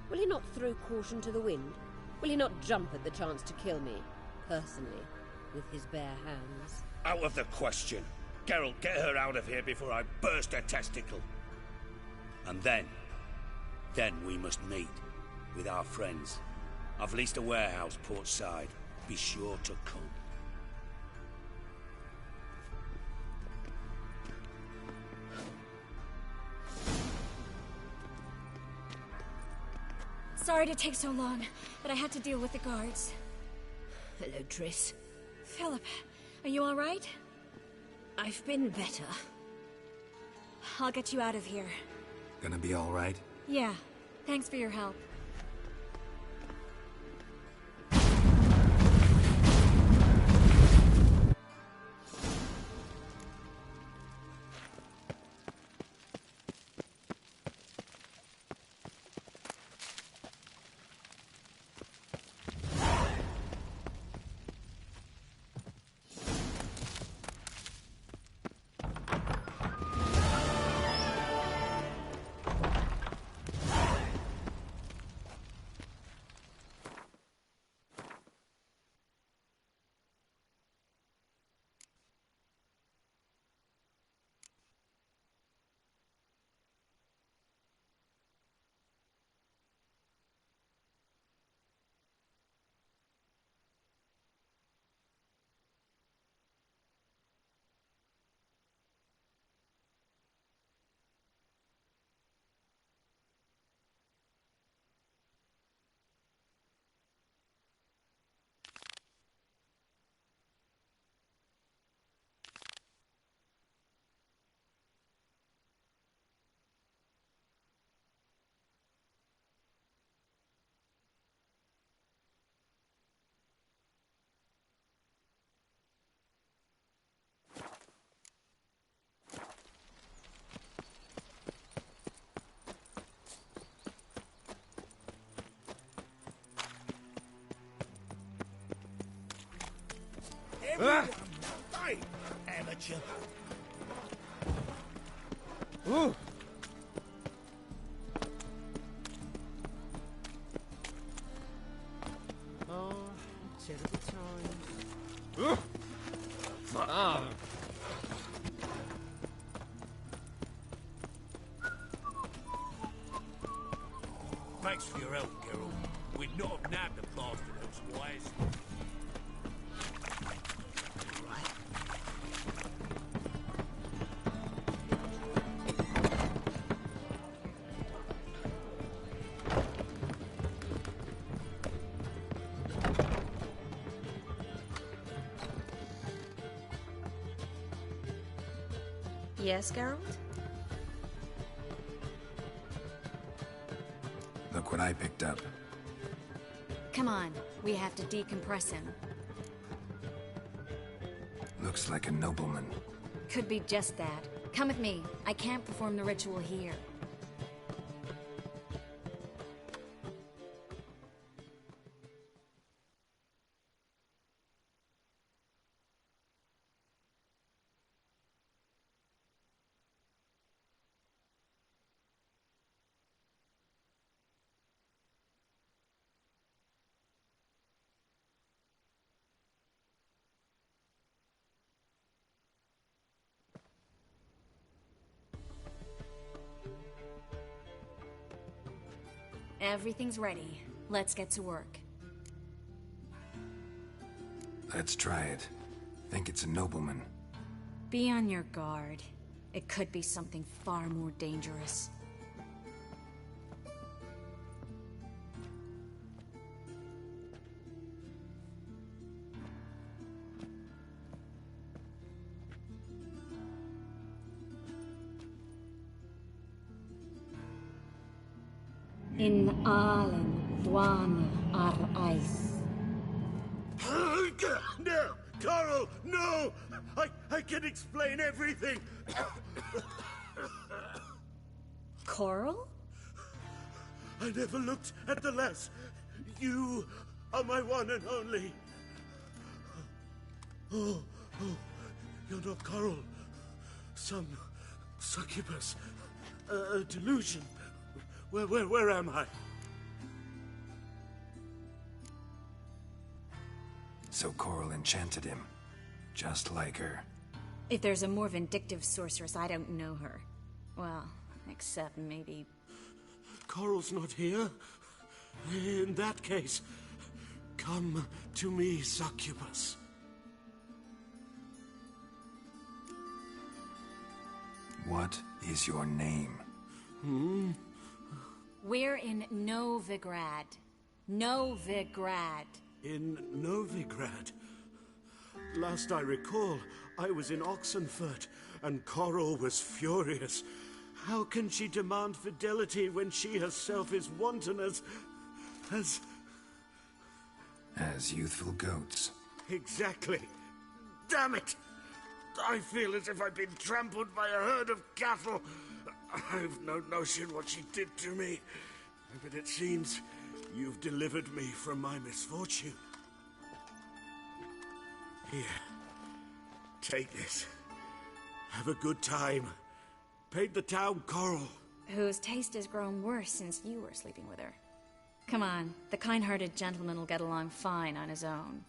Will he not throw caution to the wind? Will he not jump at the chance to kill me, personally, with his bare hands? Out of the question. Geralt, get her out of here before I burst her testicle. And then we must meet with our friends. I've leased a warehouse portside. Be sure to come. Sorry to take so long, but I had to deal with the guards. Hello, Triss. Philip, are you all right? I've been better. I'll get you out of here. Gonna be all right? Yeah. Thanks for your help. Hey, amateur. Ooh. Oh, terrible times. Ah. Thanks for your help, Geralt. We'd not have nabbed the bastard otherwise. Yes, Geralt? Look what I picked up. Come on, we have to decompress him. Looks like a nobleman. Could be just that. Come with me. I can't perform the ritual here. Everything's ready. Let's get to work. Let's try it. Think it's a nobleman. Be on your guard. It could be something far more dangerous. In Allen, Dwana, ar Ice. No! Coral, no! I can explain everything! Coral? I never looked at the lass. You are my one and only. Oh, you're not Coral. Some succubus. A delusion. Where am I? So Coral enchanted him. Just like her. If there's a more vindictive sorceress, I don't know her. Well, except maybe... Coral's not here? In that case, come to me, succubus. What is your name? We're in Novigrad. Novigrad. In Novigrad? Last I recall, I was in Oxenfurt, and Coral was furious. How can she demand fidelity when she herself is wanton as youthful goats. Exactly. Damn it! I feel as if I've been trampled by a herd of cattle. I've no notion what she did to me, but it seems you've delivered me from my misfortune. Here, take this. Have a good time. Paint the town coral. Whose taste has grown worse since you were sleeping with her. Come on, the kind-hearted gentleman will get along fine on his own.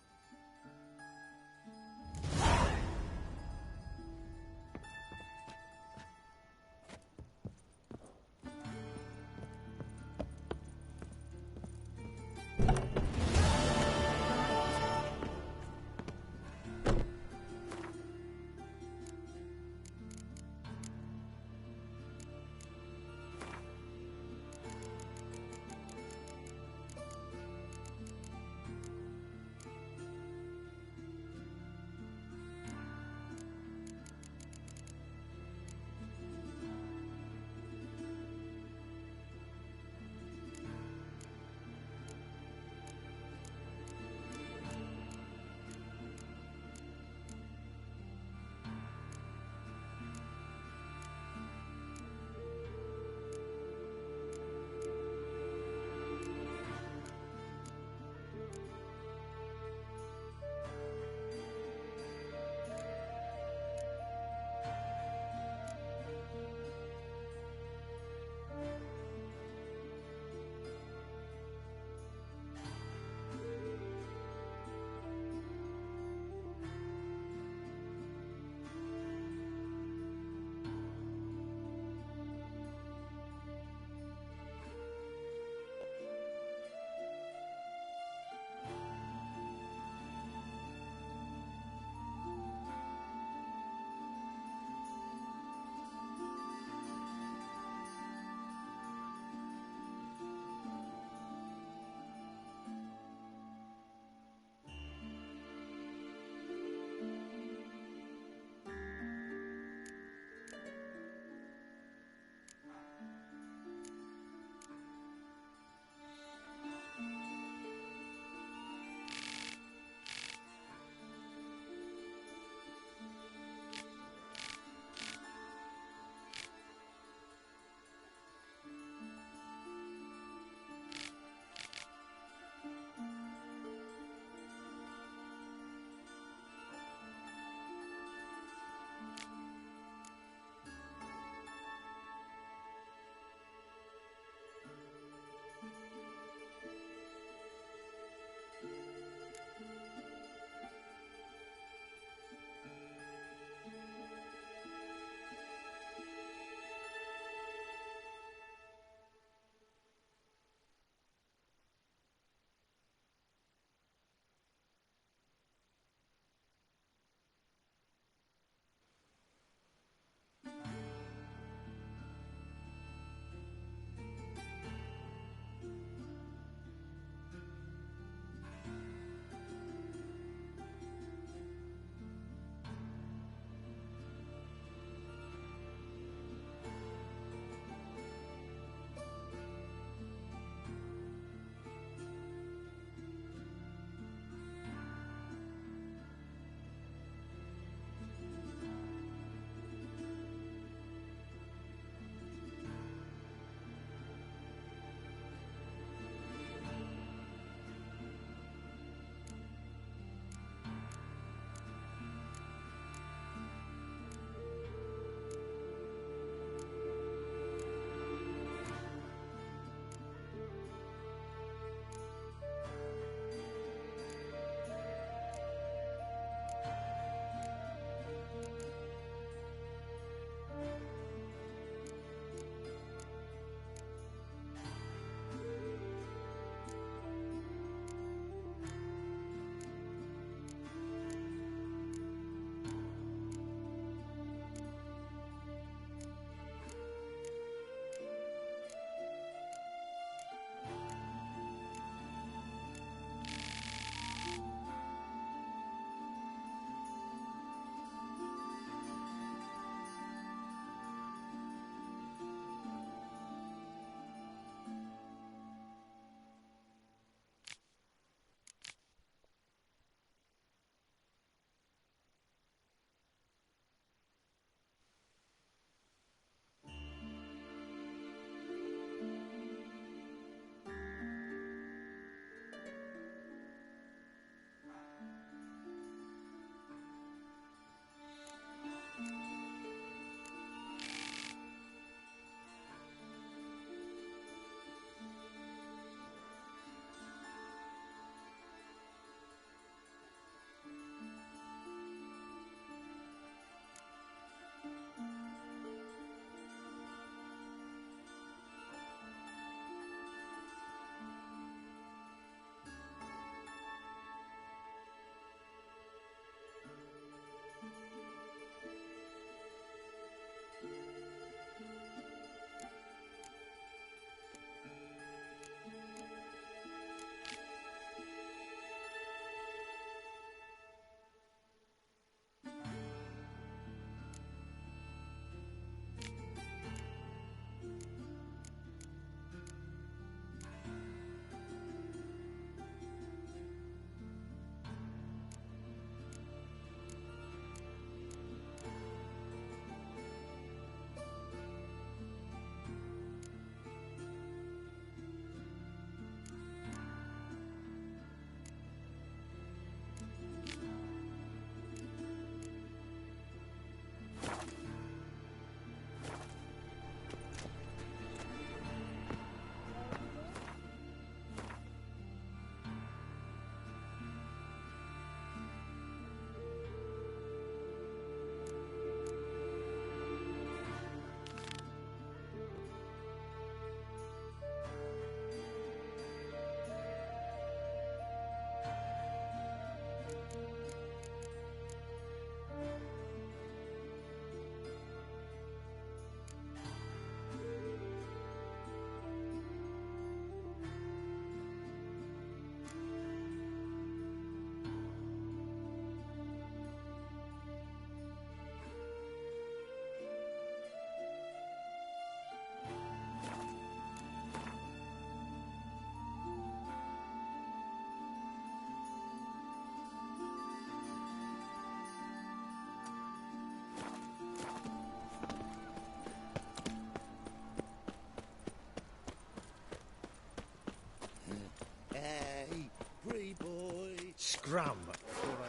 drum.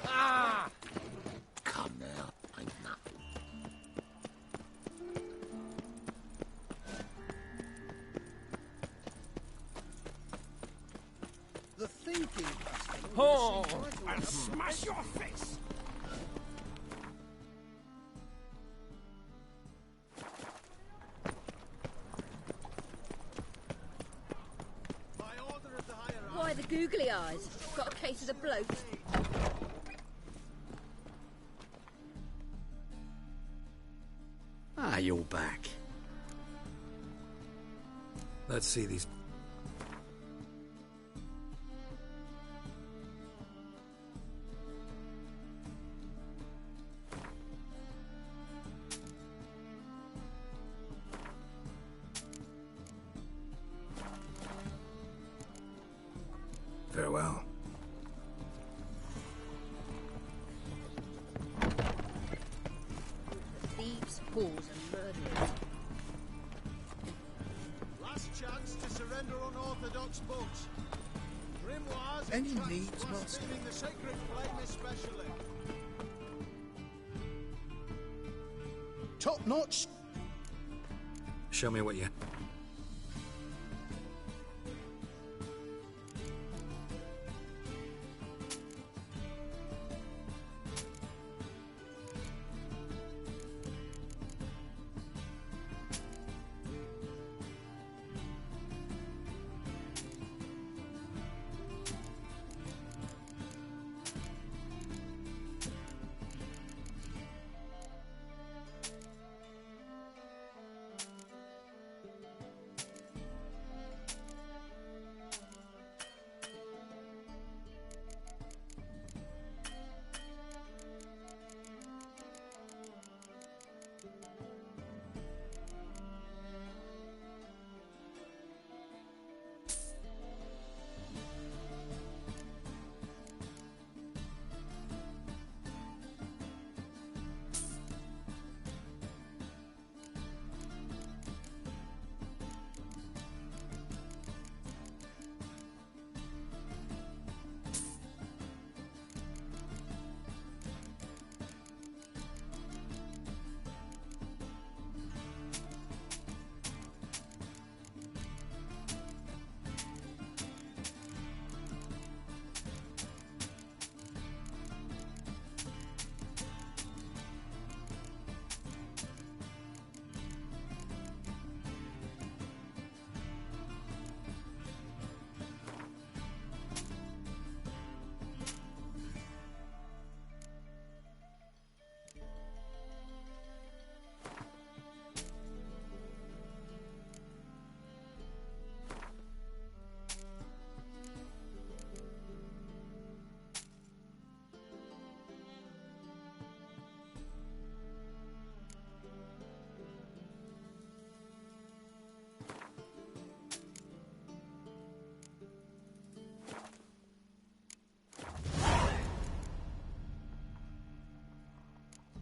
Ah! Come now, ain't nothing. The thinking customer. Oh, I'll smash your face. Why the googly eyes? Got a case of the bloat? Ah, you're back. Let's see these. Farewell. Thieves, fools, and murderers. Last chance to surrender unorthodox books. Grimoires Any and needs, texts master? blaspheming the sacred flame especially. Top notch. Show me what you.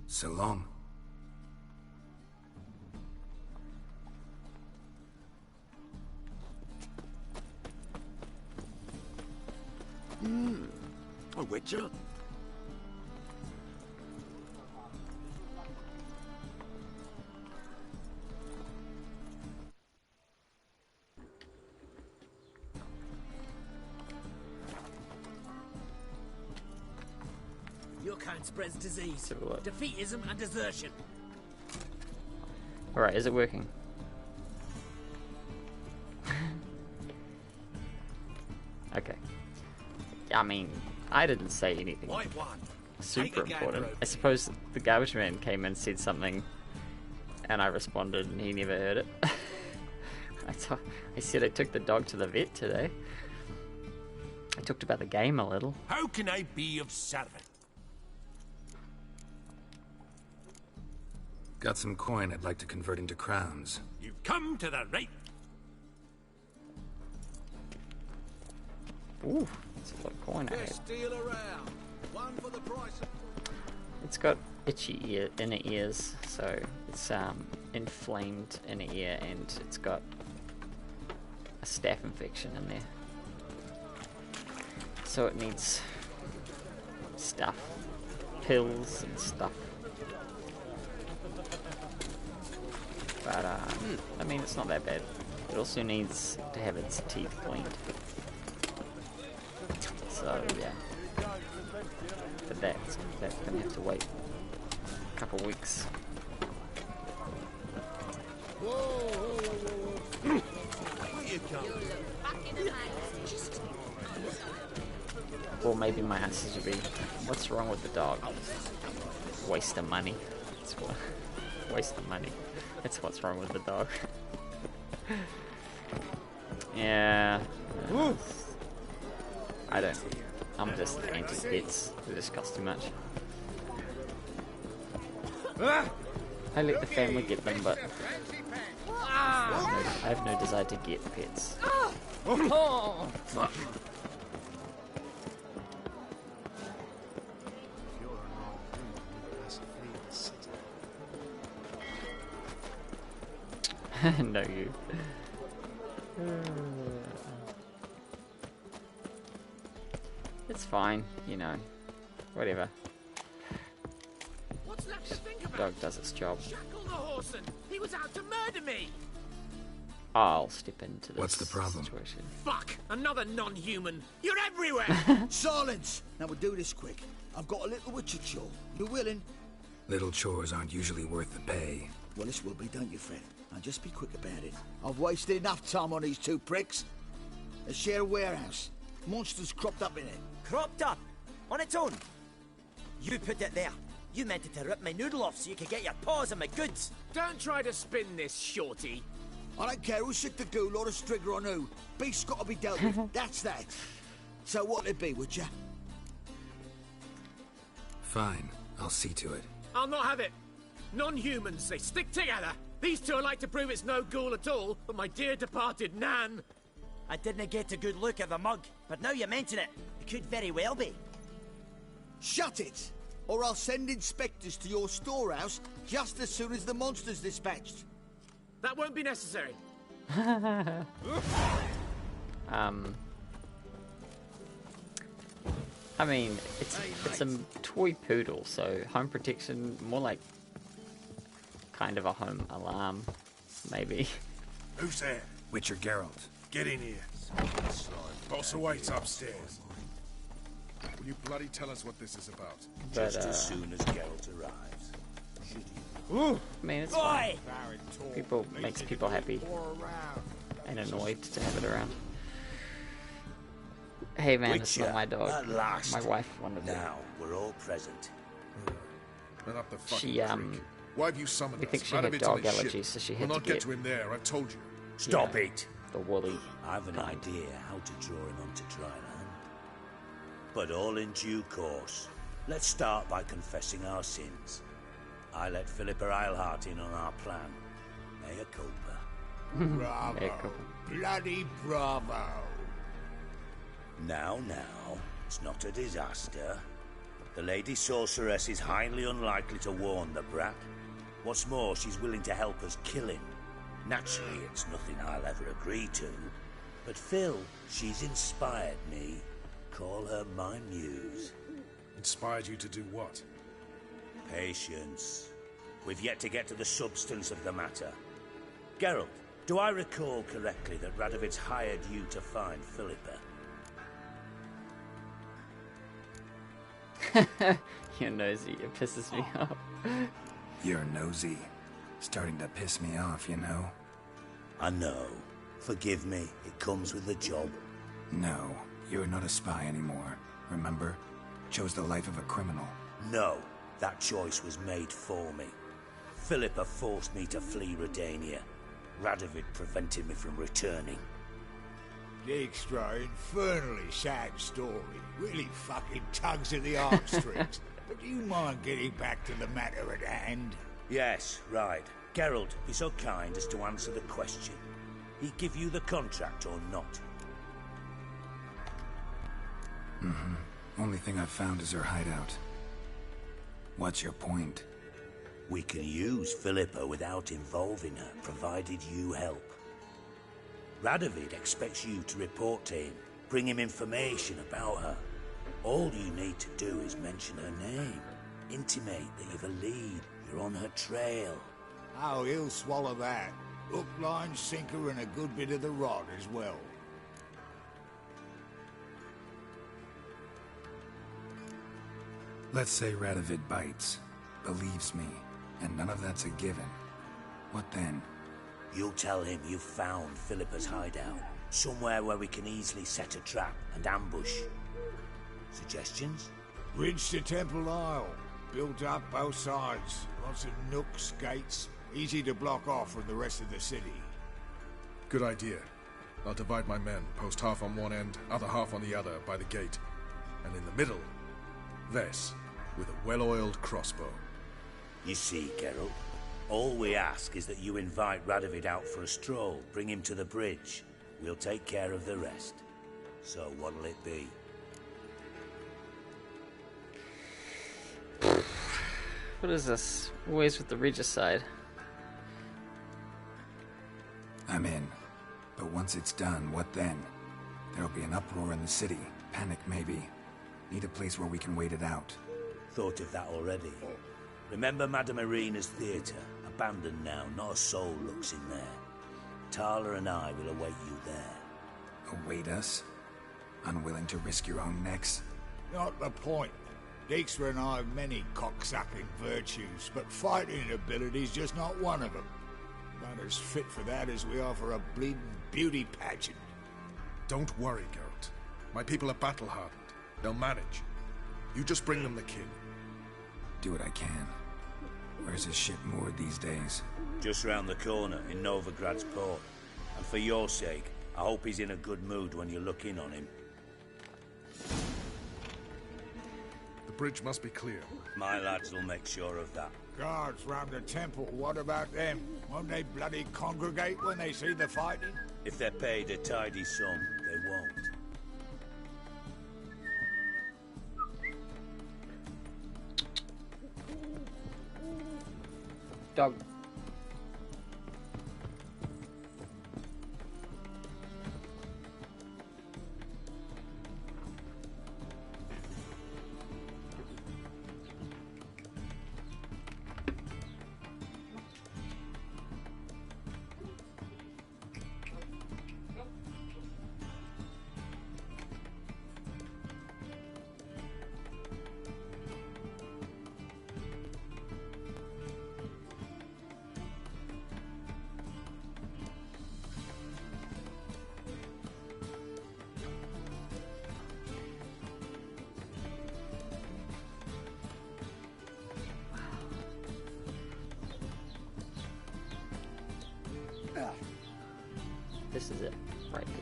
So long. A witcher? Your kind spreads disease, defeatism, and desertion. Alright, is it working? Okay. I mean, I didn't say anything super important. I suppose the garbage man came and said something, and I responded, and he never heard it. I said I took the dog to the vet today. I talked about the game a little. How can I be of service? Got some coin I'd like to convert into crowns. You've come to the right. Ooh, that's a lot of coin I have. Steal around. One for the price of... It's got itchy inner ears, so it's inflamed inner ear, and it's got a staph infection in there. So it needs stuff. Pills and stuff. But, I mean, it's not that bad. It also needs to have its teeth cleaned. So, yeah. But that's gonna have to wait a couple weeks. Or maybe my answers would be, what's wrong with the dog? Waste of money. That's what, waste of money. That's what's wrong with the dog. Yeah. I'm just anti-pets. They just cost too much. I let the family get them, but I have no desire to get pets. No, you. It's fine, you know. Whatever. What's left to think about? Dog does its job. Shackle the horse and he was out to murder me. I'll step into this. What's the problem? Situation. Fuck! Another non-human. You're everywhere. Silence! Now we'll do this quick. I've got a little witcher chore. You willing? Little chores aren't usually worth the pay. Well, this will be, don't you, Fred? Now just be quick about it. I've wasted enough time on these two pricks. They share a warehouse. Monsters cropped up in it. Cropped up? On its own? You put it there. You meant it to rip my noodle off so you could get your paws on my goods. Don't try to spin this, shorty. I don't care who's sick the ghoul or the strigger on who. Beast's got to be dealt with. That's that. So what'll it be, would ya? Fine. I'll see to it. I'll not have it. Non-humans, they stick together. These two are like to prove it's no ghoul at all, but my dear departed Nan. I didn't get a good look at the mug, but now you mention it, it could very well be. Shut it! Or I'll send inspectors to your storehouse just as soon as the monster's dispatched. That won't be necessary. I mean, it's a toy poodle, so home protection, more like kind of a home alarm, maybe. Who's there? Witcher Geralt. Get in here. Boss awaits upstairs. Will you bloody tell us what this is about? But, Just as soon as Geralt arrives. I mean, it's fine. People makes people happy and annoyed to have it around. Hey man, it's not my dog. At last. My wife wanted it. Now we're all present. Run up the fucking She creek. Why have you summoned we think us? she had Radovid's dog on his allergies, ship. so she We'll had not to get to him there, I told you. Stop it! The woolly. I have an idea how to draw him onto dry land. But all in due course. Let's start by confessing our sins. I let Philippa Eilhart in on our plan. Mea culpa. Bravo. Bloody bravo. Now, it's not a disaster. The Lady Sorceress is highly unlikely to warn the brat. What's more, she's willing to help us kill him. Naturally, it's nothing I'll ever agree to. But Phil, she's inspired me. Call her my muse. Inspired you to do what? Patience. We've yet to get to the substance of the matter. Geralt, do I recall correctly that Radovid's hired you to find Philippa? You're nosy. It pisses me off. You're nosy. Starting to piss me off, you know? I know. Forgive me. It comes with the job. No, you're not a spy anymore. Remember? Chose the life of a criminal. No, that choice was made for me. Philippa forced me to flee Redania. Radovid prevented me from returning. The extra infernally sad story. Really fucking tugs at the heartstrings. But do you mind getting back to the matter at hand? Yes, right. Geralt, be so kind as to answer the question. He give you the contract or not? Only thing I've found is her hideout. What's your point? We can use Philippa without involving her, provided you help. Radovid expects you to report to him, bring him information about her. All you need to do is mention her name. Intimate that you've a lead. You're on her trail. Oh, he'll swallow that. Hook, line, sinker, and a good bit of the rod as well. Let's say Radovid bites, believes me, and none of that's a given. What then? You'll tell him you've found Philippa's hideout. Somewhere where we can easily set a trap and ambush. Suggestions? Bridge to Temple Isle. Built up both sides. Lots of nooks, gates. Easy to block off from the rest of the city. Good idea. I'll divide my men, post half on one end, other half on the other, by the gate. And in the middle, Vess, with a well-oiled crossbow. You see, Geralt, all we ask is that you invite Radovid out for a stroll, bring him to the bridge. We'll take care of the rest. So what'll it be? What is this? Always with the regicide. I'm in. But once it's done, what then? There'll be an uproar in the city. Panic, maybe. Need a place where we can wait it out. Thought of that already. Remember Madame Irina's theatre? Abandoned now, not a soul looks in there. Tala and I will await you there. Await us? Unwilling to risk your own necks? Not the point. Dijkstra and I have many cocksucking virtues, but fighting ability's just not one of them. Not as fit for that as we are for a bleeding beauty pageant. Don't worry, Geralt. My people are battle-hardened. They'll manage. You just bring them the kid. Do what I can. Where's his ship moored these days? Just round the corner, in Novigrad's port. And for your sake, I hope he's in a good mood when you look in on him. The bridge must be clear. My lads will make sure of that. Guards round the temple, what about them? Won't they bloody congregate when they see the fighting? If they're paid a tidy sum, they won't. Dog. This is it, right here.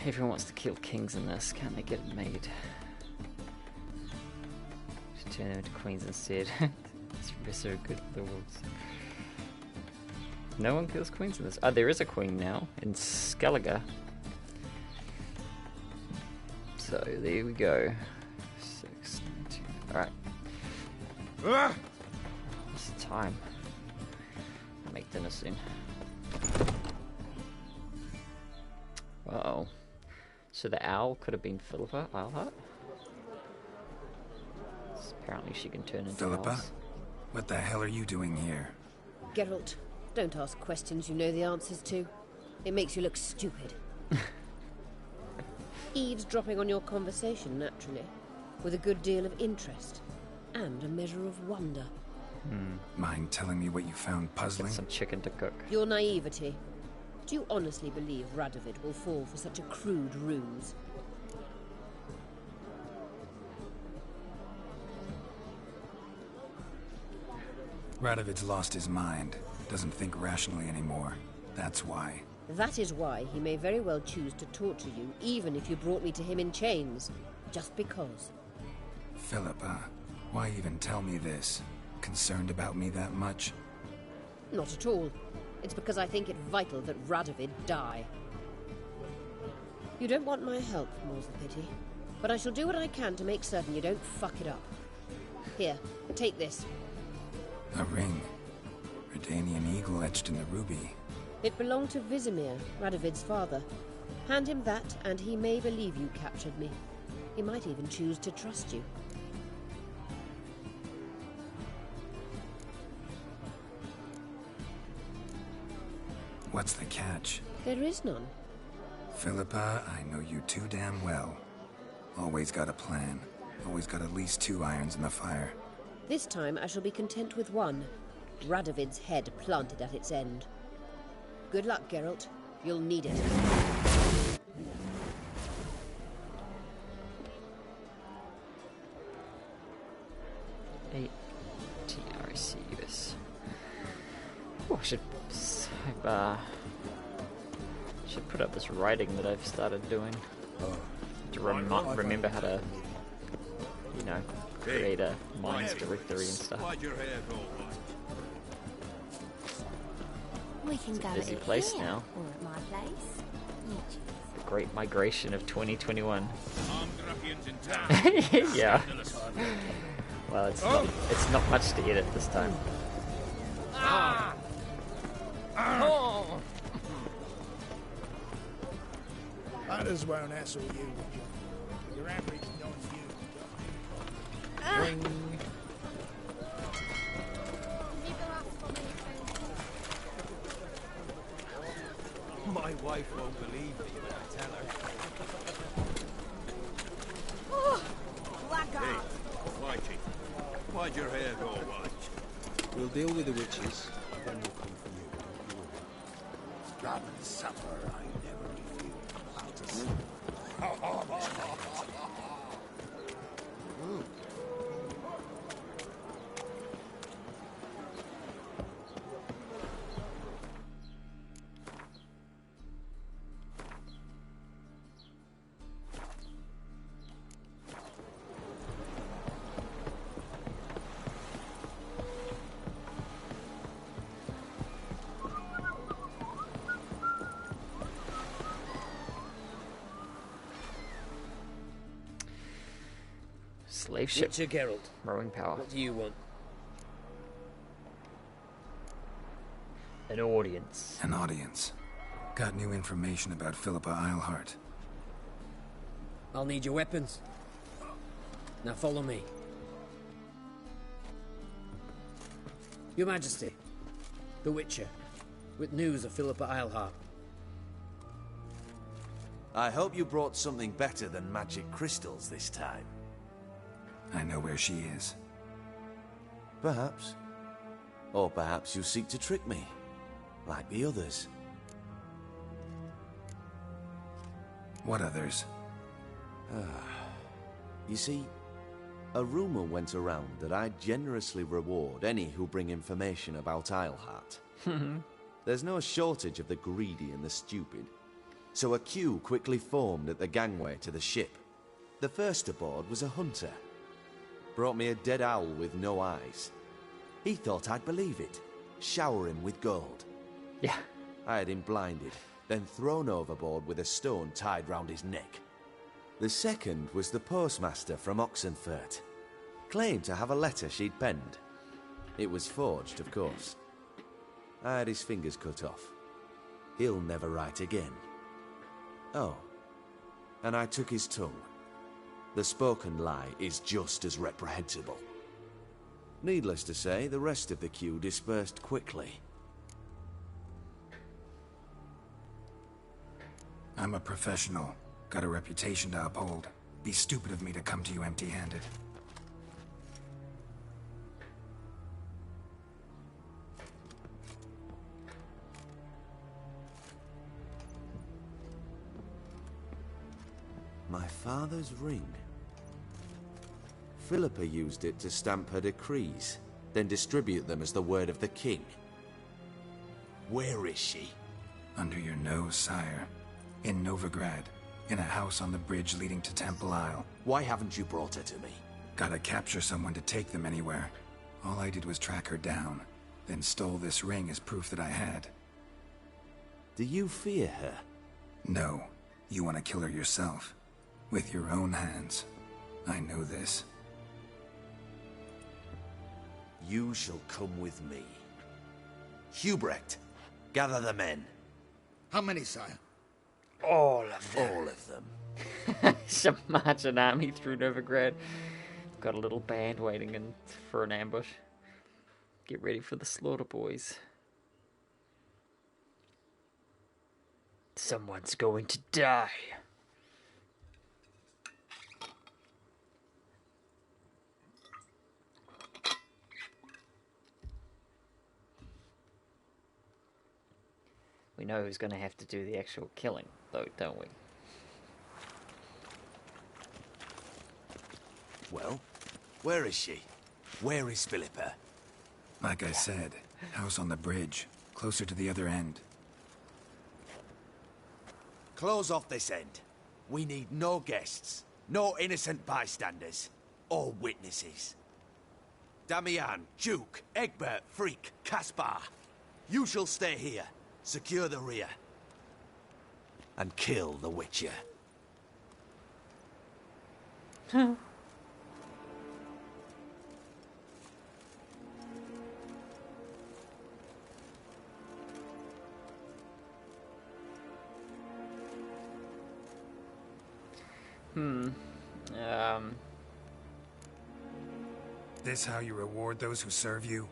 Everyone wants to kill kings in this. Can't they get it made? Just turn them into queens instead. It's so good lords. No one kills queens in this. Oh, there is a queen now in Skellige. So there we go. 6, 19. Alright. What's the time? I'll make dinner soon. Uh-oh. So the owl could have been Philippa Eilhart. Apparently she can turn into Philippa? owls. What the hell are you doing here? Geralt, don't ask questions you know the answers to. It makes you look stupid. Eavesdropping on your conversation, naturally, with a good deal of interest and a measure of wonder. Mind telling me what you found puzzling? Get some chicken to cook. Your naivety. Do you honestly believe Radovid will fall for such a crude ruse? Radovid's lost his mind. Doesn't think rationally anymore. That's why. That is why he may very well choose to torture you, even if you brought me to him in chains. Just because. Philippa, why even tell me this? Concerned about me that much? Not at all. It's because I think it vital that Radovid die. You don't want my help, more's the pity. But I shall do what I can to make certain you don't fuck it up. Here, take this. A ring. Redanian eagle etched in the ruby. It belonged to Vizimir, Radovid's father. Hand him that, and he may believe you captured me. He might even choose to trust you. What's the catch? There is none. Philippa, I know you too damn well. Always got a plan. Always got at least 2 irons in the fire. This time I shall be content with one. Radovid's head planted at its end. Good luck, Geralt. You'll need it. TRCUS. Oh, I should put up this writing that I've started doing to remember how to, you know, create a mines directory and stuff. We can go Busy at place here, now. or at my place. The Great Migration of 2021. Yeah. Yeah. Well, it's not much to edit this time. Others won't hassle you, would you? Your average non-you. Ring. My wife won't believe me when I tell her. Oh, blackguard! Hey, Whitey, why'd your hair go white? We'll deal with the witches, then we'll come for you. Don't you worry. God and supper, I never refuse. Slave ship. Witcher Geralt. Rowing power. What do you want? An audience. An audience. Got new information about Philippa Eilhart. I'll need your weapons. Now follow me. Your Majesty, the Witcher, with news of Philippa Eilhart. I hope you brought something better than magic crystals this time. I know where she is. Perhaps. Or perhaps you seek to trick me, like the others. What others? You see, a rumor went around that I generously reward any who bring information about Eilhart. There's no shortage of the greedy and the stupid. So a queue quickly formed at the gangway to the ship. The first aboard was a hunter. Brought me a dead owl with no eyes. He thought I'd believe it, shower him with gold. Yeah. I had him blinded, then thrown overboard with a stone tied round his neck. The second was the postmaster from Oxenfurt. Claimed to have a letter she'd penned. It was forged, of course. I had his fingers cut off. He'll never write again. Oh, and I took his tongue. The spoken lie is just as reprehensible. Needless to say, the rest of the queue dispersed quickly. I'm a professional. Got a reputation to uphold. Be stupid of me to come to you empty-handed. father's ring. Philippa used it to stamp her decrees, then distribute them as the word of the king. Where is she? Under your nose, sire. In Novigrad. In a house on the bridge leading to Temple Isle. Why haven't you brought her to me? Gotta capture someone to take them anywhere. All I did was track her down, then stole this ring as proof that I had. Do you fear her? No. You want to kill her yourself. With your own hands. I know this. You shall come with me. Hubrecht, gather the men. How many, sire? All of them. All of them. Just march an army through Novigrad. Got a little band waiting for an ambush. Get ready for the slaughter, boys. Someone's going to die. We know who's going to have to do the actual killing, though, don't we? Well, where is she? Where is Philippa? Like I said, house on the bridge, closer to the other end. Close off this end. We need no guests, no innocent bystanders, or witnesses. Damian, Duke, Egbert, Freak, Caspar. You shall stay here, secure the rear, and kill the Witcher. This how you reward those who serve you?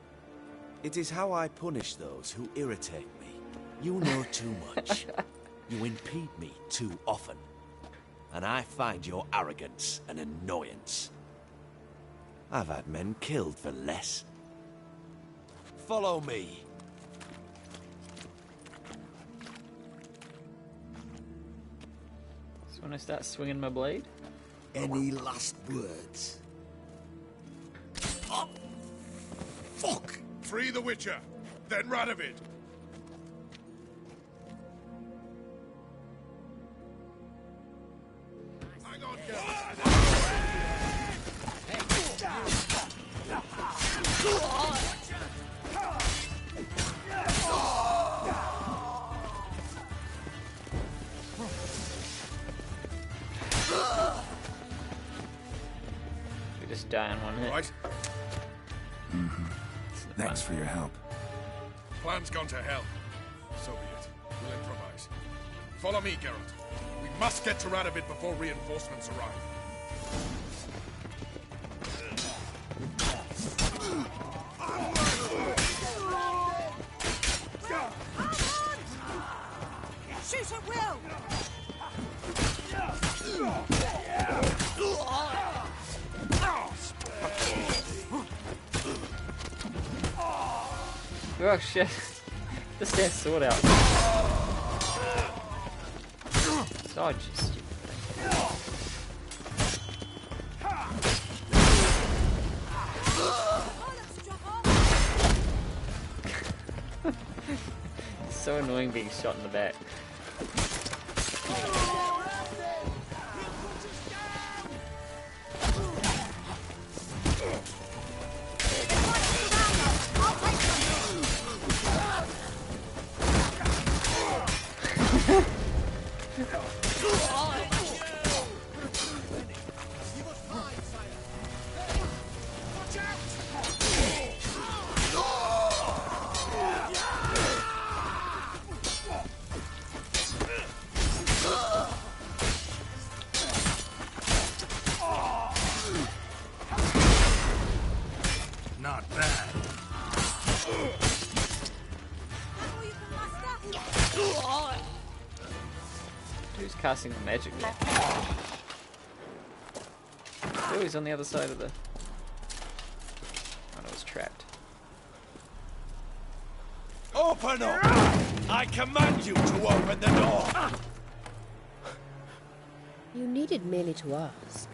It is how I punish those who irritate me. You know too much. You impede me too often. And I find your arrogance an annoyance. I've had men killed for less. Follow me. So when I start swinging my blade? Any last words? Oh, fuck! Free the Witcher, then Radovid. Hang on, We just die in one hit. Right. Thanks for your help. Plan's gone to hell. So be it. We'll improvise. Follow me, Geralt. We must get to Radovid before reinforcements arrive. Shoot at will! Oh shit. Just that sword out. Dodge, you stupid thing. So annoying being shot in the back. Not bad. Who's casting the magic now? Oh, he's on the other side of the... Oh no, it's trapped. Open up! I command you to open the door! You You needed merely to ask.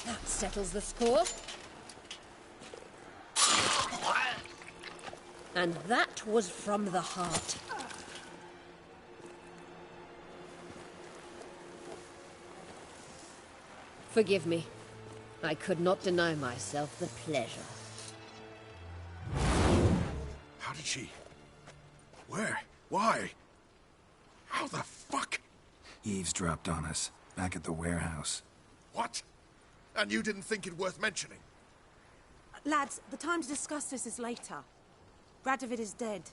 That settles the score. And that was from the heart. Forgive me. I could not deny myself the pleasure. How did she... Where? Why? How the fuck? Eavesdropped on us, back at the warehouse. What? And you didn't think it worth mentioning? Lads, the time to discuss this is later. Radovid is dead.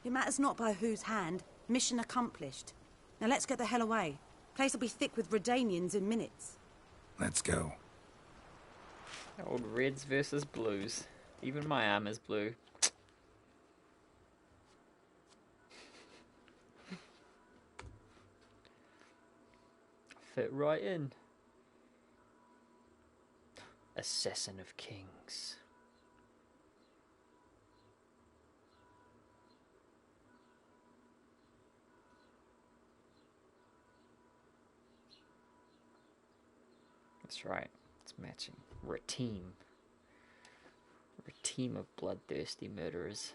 It matters not by whose hand. Mission accomplished. Now let's get the hell away. Place will be thick with Redanians in minutes. Let's go. Old reds versus blues. Even my armor's blue. Fit right in. Assassin of Kings. That's right, it's matching. We're a team. We're a team of bloodthirsty murderers.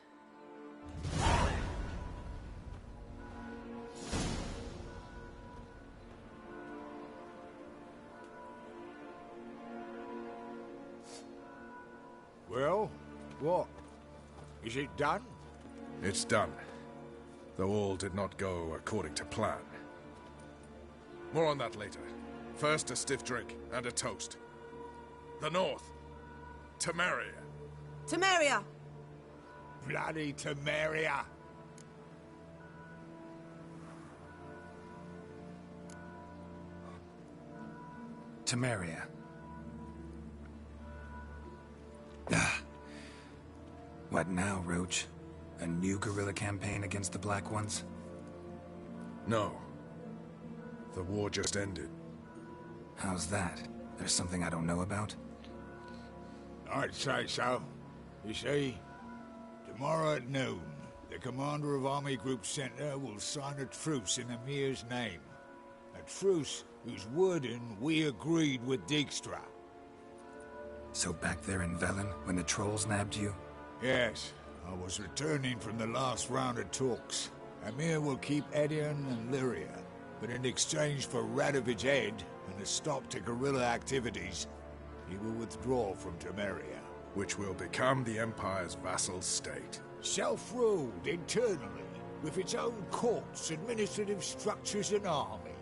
Well, what? Is it done? It's done. Though all did not go according to plan. More on that later. First, a stiff drink and a toast. The North. Temeria. Temeria! Bloody Temeria! Temeria. Ah. What now, Roach? A new guerrilla campaign against the Black Ones? No. The war just ended. How's that? There's something I don't know about? I'd say so. You see, tomorrow at noon, the commander of Army Group Center will sign a truce in Emir's name. A truce whose wording we agreed with Dijkstra. So back there in Velen, when the trolls nabbed you? Yes, I was returning from the last round of talks. Emir will keep Edion and Lyria, but in exchange for Radovid's head and a stop to guerrilla activities, he will withdraw from Temeria. Which will become the Empire's vassal state. Self-ruled internally, with its own courts, administrative structures and army.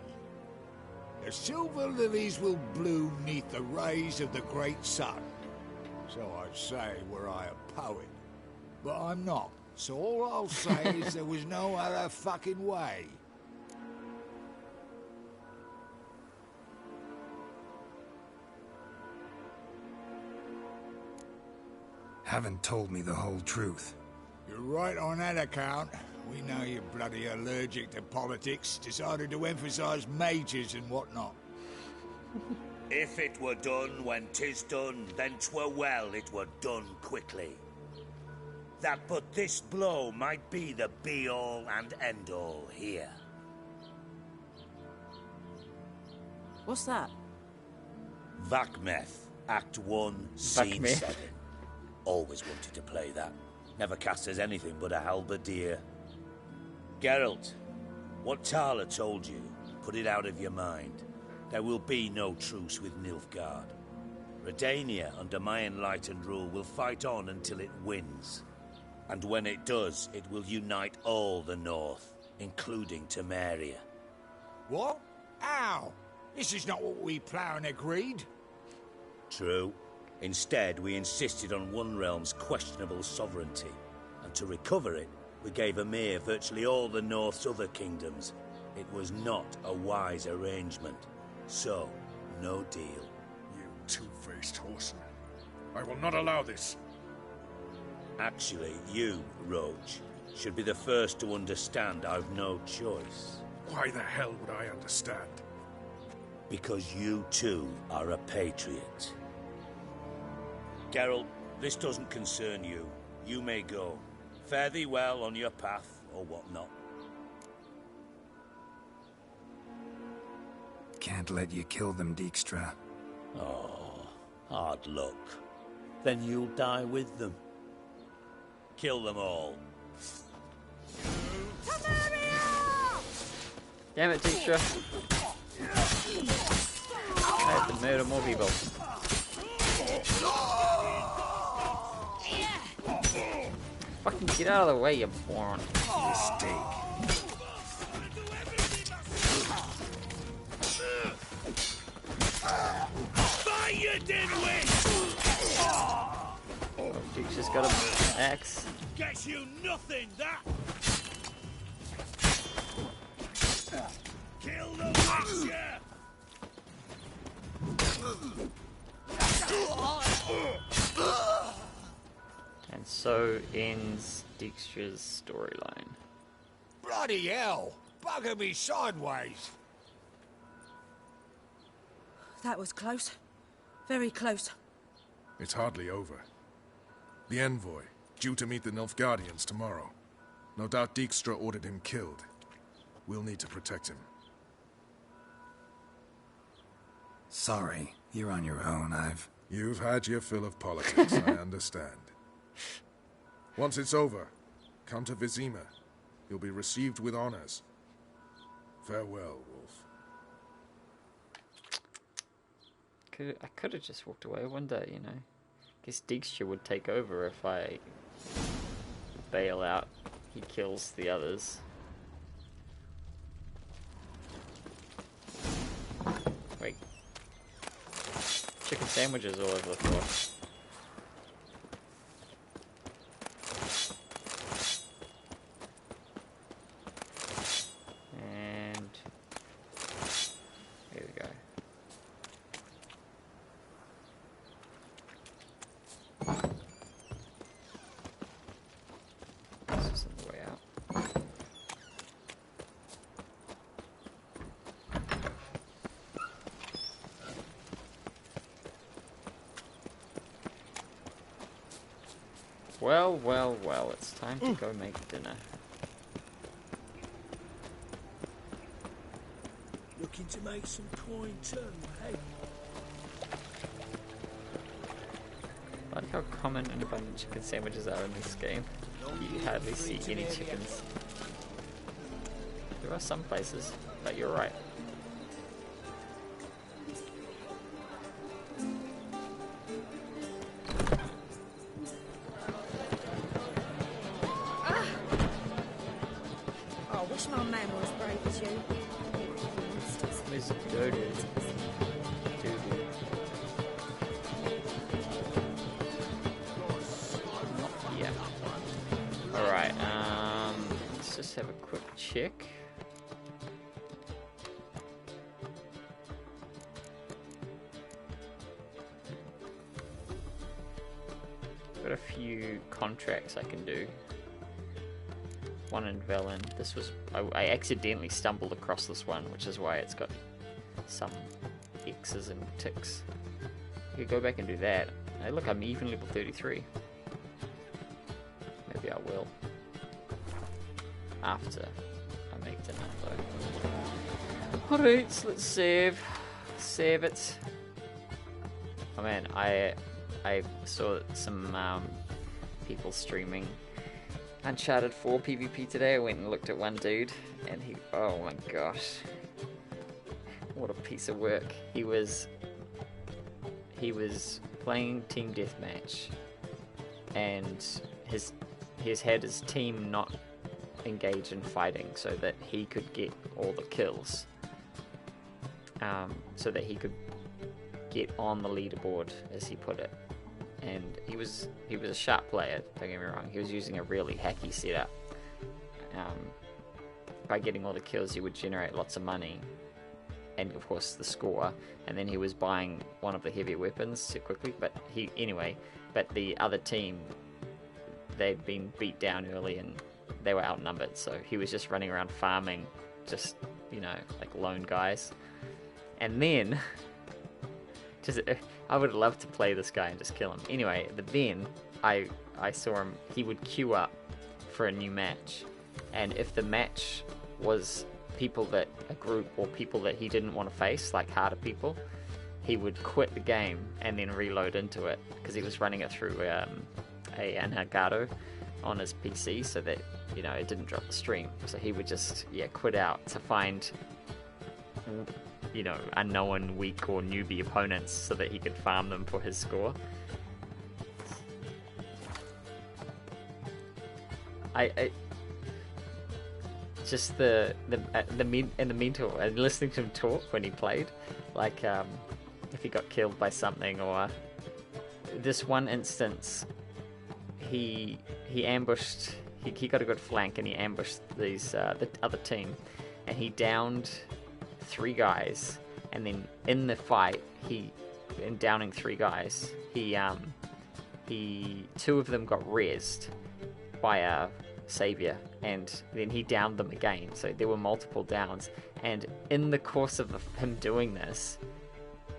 The silver lilies will bloom neath the rays of the great sun. So I'd say were I a poet. But I'm not, so all I'll say is there was no other fucking way. Haven't told me the whole truth. You're right on that account. We know you're bloody allergic to politics, decided to emphasize majors and whatnot. If it were done when 'tis done, then 'twere well it were done quickly. That but this blow might be the be-all and end-all here. What's that? Vakmeth, Act 1, Scene Vakmeth. 7. Always wanted to play that. Never cast as anything but a halberdier. Geralt, what Tala told you, put it out of your mind. There will be no truce with Nilfgaard. Redania, under my enlightened rule, will fight on until it wins. And when it does, it will unite all the North, including Temeria. What? How? This is not what we plough and agreed. True. Instead, we insisted on one realm's questionable sovereignty. And to recover it, we gave Emir virtually all the North's other kingdoms. It was not a wise arrangement. So, no deal. You two-faced whoreson. I will not allow this. Actually, you, Roach, should be the first to understand I've no choice. Why the hell would I understand? Because you too are a patriot. Geralt, this doesn't concern you. You may go. Fare thee well on your path, or whatnot. Can't let you kill them, Dijkstra. Oh, hard luck. Then you'll die with them. Kill them all. Damn it, Dijkstra. I have to murder more people. Fucking get out of the way, you moron. Mistake. Fire, you dimwit! Oh, Duke's just got an axe. Gets you nothing, that! Kill the witcher! And so ends Dijkstra's storyline. Bloody hell! Bugger me sideways! That was close. Very close. It's hardly over. The envoy, due to meet the Nilfgaardians tomorrow. No doubt Dijkstra ordered him killed. We'll need to protect him. Sorry, you're on your own. You've had your fill of politics, I understand. Once it's over, come to Vizima. You'll be received with honors. Farewell, Wolf. I could have just walked away one day, you know. Guess Dijkstra would take over if I bail out. He kills the others. Wait. Chicken sandwiches all over the floor. And there we go. This is on the way out. Well, well, well, it's time to go make dinner. Looking to make some coin too, hey? I like how common and abundant chicken sandwiches are in this game. You hardly see any chickens. There are some places, but you're right. Oh, I wish my man were as brave as you. Miss Dirty. Yeah. Alright, let's just have a quick check. Got a few contracts I can do. One in Velen. This was... I accidentally stumbled across this one, which is why it's got some X's and ticks. I could go back and do that. Hey, look, I'm even level 33. Maybe I will. After I make dinner, though. Alright, so let's save. Save it. Oh man, I saw some people streaming Uncharted 4 PvP today. I went and looked at one dude, and he... oh my gosh. What a piece of work. He was playing Team Deathmatch, and he's had his team not engage in fighting so that he could get all the kills. So that he could get on the leaderboard, as he put it. And he was a sharp player, don't get me wrong. He was using a really hacky setup. By getting all the kills, he would generate lots of money, and of course the score. And then he was buying one of the heavier weapons too quickly. But the other team, they'd been beat down early and they were outnumbered. So he was just running around farming, just, you know, like lone guys. And then, I would love to play this guy and just kill him. Anyway, but then I saw him. He would queue up for a new match, and if the match was a group or people that he didn't want to face, like harder people, he would quit the game and then reload into it, because he was running it through an Elgato on his PC, so that it didn't drop the stream. So he would just quit out to find unknown, weak or newbie opponents so that he could farm them for his score. I just the mental, and listening to him talk when he played, like if he got killed by something, or this one instance he ambushed, he got a good flank and he ambushed these the other team, and he downed 3 guys, and then in the fight, in downing 3 guys, he 2 of them got rezzed by a savior, and then he downed them again, so there were multiple downs. And in the course of him doing this,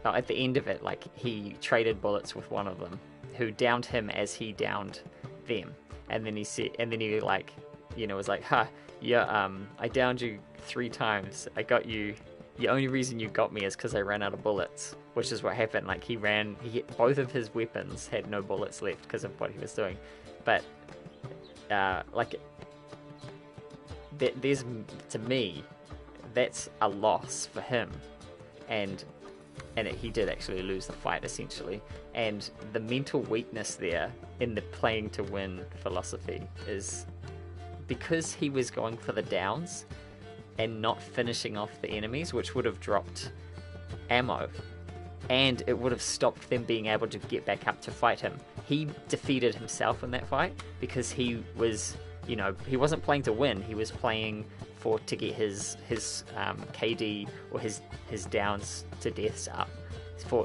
at the end of it, like, he traded bullets with one of them who downed him as he downed them, and then he said, was like, I downed you 3 times, I got you. The only reason you got me is because I ran out of bullets, which is what happened. Like, both of his weapons had no bullets left because of what he was doing. But, there's, to me, that's a loss for him. And he did actually lose the fight, essentially. And the mental weakness there in the playing to win philosophy is because he was going for the downs and not finishing off the enemies, which would have dropped ammo, and it would have stopped them being able to get back up to fight him. He defeated himself in that fight because he was, he wasn't playing to win. He was playing to get his KD or his downs to deaths up,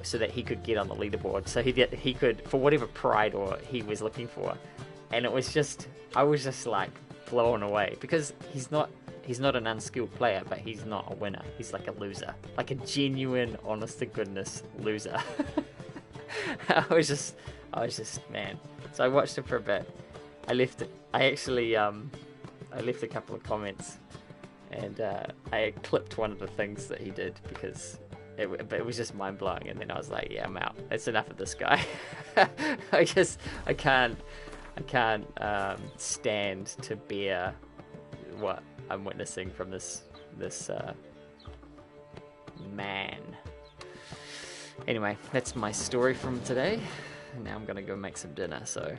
so that he could get on the leaderboard. So he could, for whatever pride or he was looking for. And I was just like blown away, because he's not an unskilled player, but he's not a winner. He's like a loser, like a genuine, honest to goodness loser. I was just, man. So I watched it for a bit. I left a couple of comments, and I clipped one of the things that he did, because it was just mind blowing. And then I was like, yeah, I'm out. That's enough of this guy. I can't stand to bear what I'm witnessing from this man. Anyway, that's my story from today. Now I'm gonna go make some dinner, so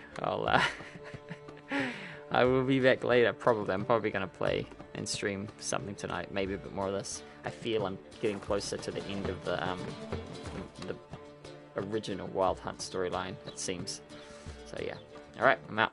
I will be back later. I'm probably gonna play and stream something tonight, maybe a bit more of this. I feel I'm getting closer to the end of the original Wild Hunt storyline, it seems. So yeah. Alright, I'm out.